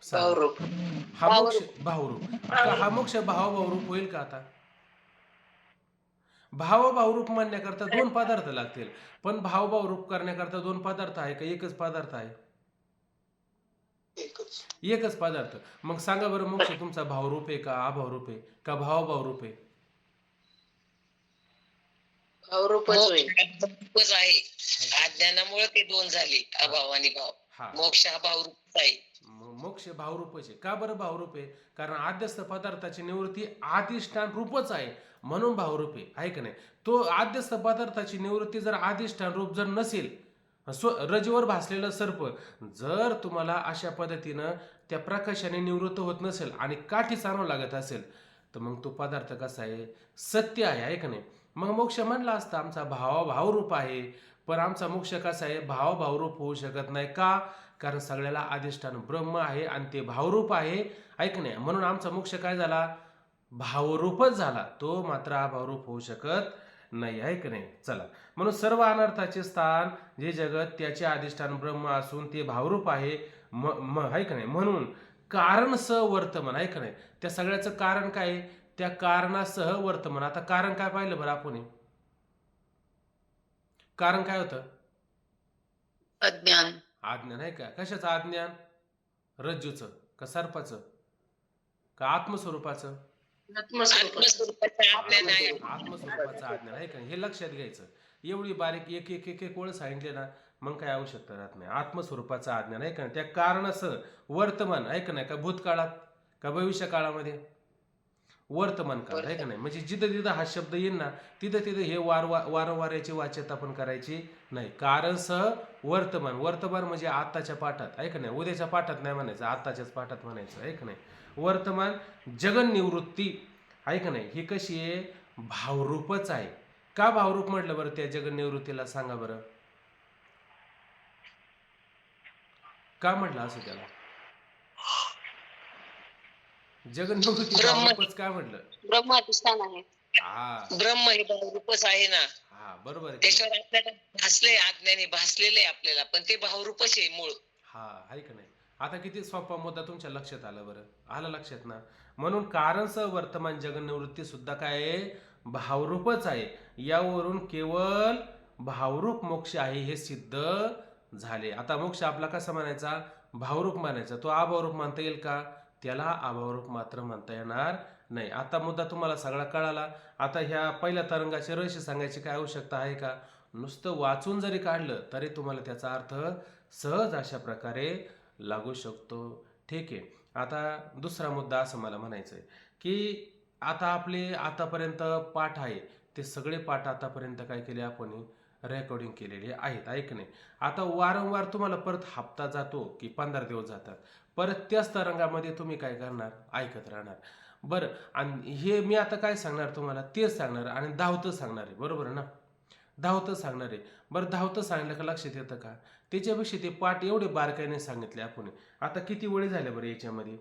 सांगा. भावरूप. हा मोक्ष भावरूप हा मोक्ष भावरूप होईल का? आता भावरूप म्हणण्याकरता दोन पदार्थ लागतील, पण भावरूप करण्याकरता दोन पदार्थ आहे का एकच पदार्थ आहे? एकच पदार्थ. मग सांगा बरं, मोक्ष तुमचा भावरूप आहे का अभावरूप आहे का भावरूप आहे? भावरूपच होईल. भावरूपच आहे. अज्ञानामुळे ते दोन झाले, अभाव आणि भाव. हा, मोक्ष हा भावरूप आहे. मोक्ष भावरूपच आहे. का बरं भावरूप आहे? कारण आद्यस्थ पदार्थाची निवृत्ती अधिष्ठान रूपच आहे म्हणून भावरूप आहे का नाही? तो आद्यस्थ पदार्थाची निवृत्ती जर अधिष्ठान रूप जर नसेल, रजेवर भासलेलं सर्प जर तुम्हाला अशा पद्धतीनं त्या प्रकाशाने निवृत्त होत नसेल आणि काठी चालवं लागत असेल, तर मग तो पदार्थ कसा आहे? सत्य आहे का नाही? मग मोक्ष म्हणला असता आमचा भावरूप आहे, पण आमचा मोक्ष कसा आहे? भावरूप होऊ शकत नाही. का? कारण सगळ्याला अधिष्ठान ब्रह्म आहे आणि ते भावरूप आहे का नाही? म्हणून आमचा मोक्ष काय झाला? भावरूपच झाला. तो मात्र अभावरूप होऊ शकत नाही आहे का नाही? चला, म्हणून सर्व अनर्थाचे स्थान जे जगत त्याचे अधिष्ठान ब्रह्म असून ते भावरूप आहे आहे का नाही? म्हणून कारण सह वर्तमान आहे का नाही? त्या सगळ्याचं कारण काय आहे? त्या कारणासह वर्तमान. आता कारण काय पाहिलं बरं आपण? कारण काय होतं? अज्ञान. अज्ञान आहे का? कशाचं अज्ञान? रज्जूचं का सर्पाचं का आत्मस्वरूपाचं? आत्मस्वरूपाचं अज्ञान आहे. आत्मस्वरूपाचं अज्ञान आहे का? हे लक्षात घ्यायचं. एवढी बारीक एक एक एक एक ओळ सांगितले ना, मग काय आवश्यकता राहत नाही. आत्मस्वरूपाचं अज्ञान आहे का? त्या कारणासह वर्तमान आहे का नाही? का भूतकाळात का भविष्य काळामध्ये? वर्तमान काळ आहे का नाही? म्हणजे जिथं जिथं हा शब्द येईल ना, तिथं तिथं हे वारंवार याची वाच्यता पण करायची नाही. कारण सह वर्तमान. वर्तमान म्हणजे आत्ताच्या पाठात आहे का नाही? उद्याच्या पाठात नाही म्हणायचं, आत्ताच्याच पाठात म्हणायचं आहे का नाही? वर्तमान जगन निवृत्ती आहे का नाही? ही कशी आहे? भावरूपच आहे. का भावरूप म्हटलं बरं त्या जगन निवृत्तीला? सांगा बरं, का म्हटलं असं त्याला? जगन निवृत्ती भावरूपच का म्हटलं? ब्रह्म अधिष्ठान आहे. हा ब्रह्म हे भावरूपच आहे ना. हा, बरोबर आहे. त्याच्यावर आपल्याला भासले, अज्ञानी भासलेले आहे आपल्याला, पण ते भावरूपच आहे मूळ. हा, आहे का नाही? आता किती सोपा मुद्दा तुमच्या लक्षात आला बरं? आलं लक्षात ना? म्हणून कारणसह वर्तमान जगन निवृत्ती सुद्धा काय आहे? भावरूपच आहे. यावरून केवळ भावरूप मोक्ष आहे हे सिद्ध झाले. आता मोक्ष आपला कसा म्हणायचा? भावरूप म्हणायचा. तो अभावरूप म्हणता येईल का? त्याला अभावरूप मात्र म्हणता येणार नाही. आता मुद्दा तुम्हाला सगळा कळाला. आता ह्या पहिल्या तरंगाचे रहस्य सांगायची काय आवश्यकता आहे का? नुसतं वाचून जरी काढलं तरी तुम्हाला त्याचा अर्थ सहज अशा प्रकारे लागू शकतो. ठीक आहे. आता दुसरा मुद्दा असं मला म्हणायचं आहे की आता आपले आतापर्यंत पाठ आहे ते सगळे पाठ आतापर्यंत काय केले आपण? रेकॉर्डिंग केलेली आहेत, ऐक नाही. आता वारंवार तुम्हाला परत हप्ता जातो की 15 दिवस जातात, परत त्याच तरंगामध्ये तुम्ही काय करणार, ऐकत राहणार. बरं, आणि हे मी आता काय सांगणार तुम्हाला, तेच सांगणार आणि धावतं सांगणार आहे, बरोबर ना? धावतं सांगणार आहे. बरं, धावतं सांगितलं का लक्षात येतं का? त्याच्यापेक्षा ते पाठ एवढे बारकाईने सांगितले आपण. आता किती वळी झाल्या बरं याच्यामध्ये?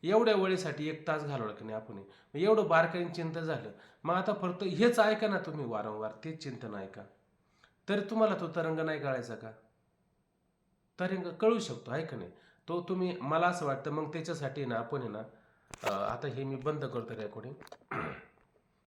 एवढ्या वळीसाठी 1 तास घालवला की नाही आपण. एवढं बारकाईने चिंतन झालं. मग आता फक्त हेच ऐका ना तुम्ही वारंवार, तेच चिंतन ऐका. तर तुम्हाला तो तरंग नाही कळायचा का? तरंग कळू शकतो, आहे का नाही? तो तुम्ही, मला असं वाटतं मग त्याच्यासाठी ना आपण आहे ना, आता हे मी बंद करतो रेकॉर्डिंग.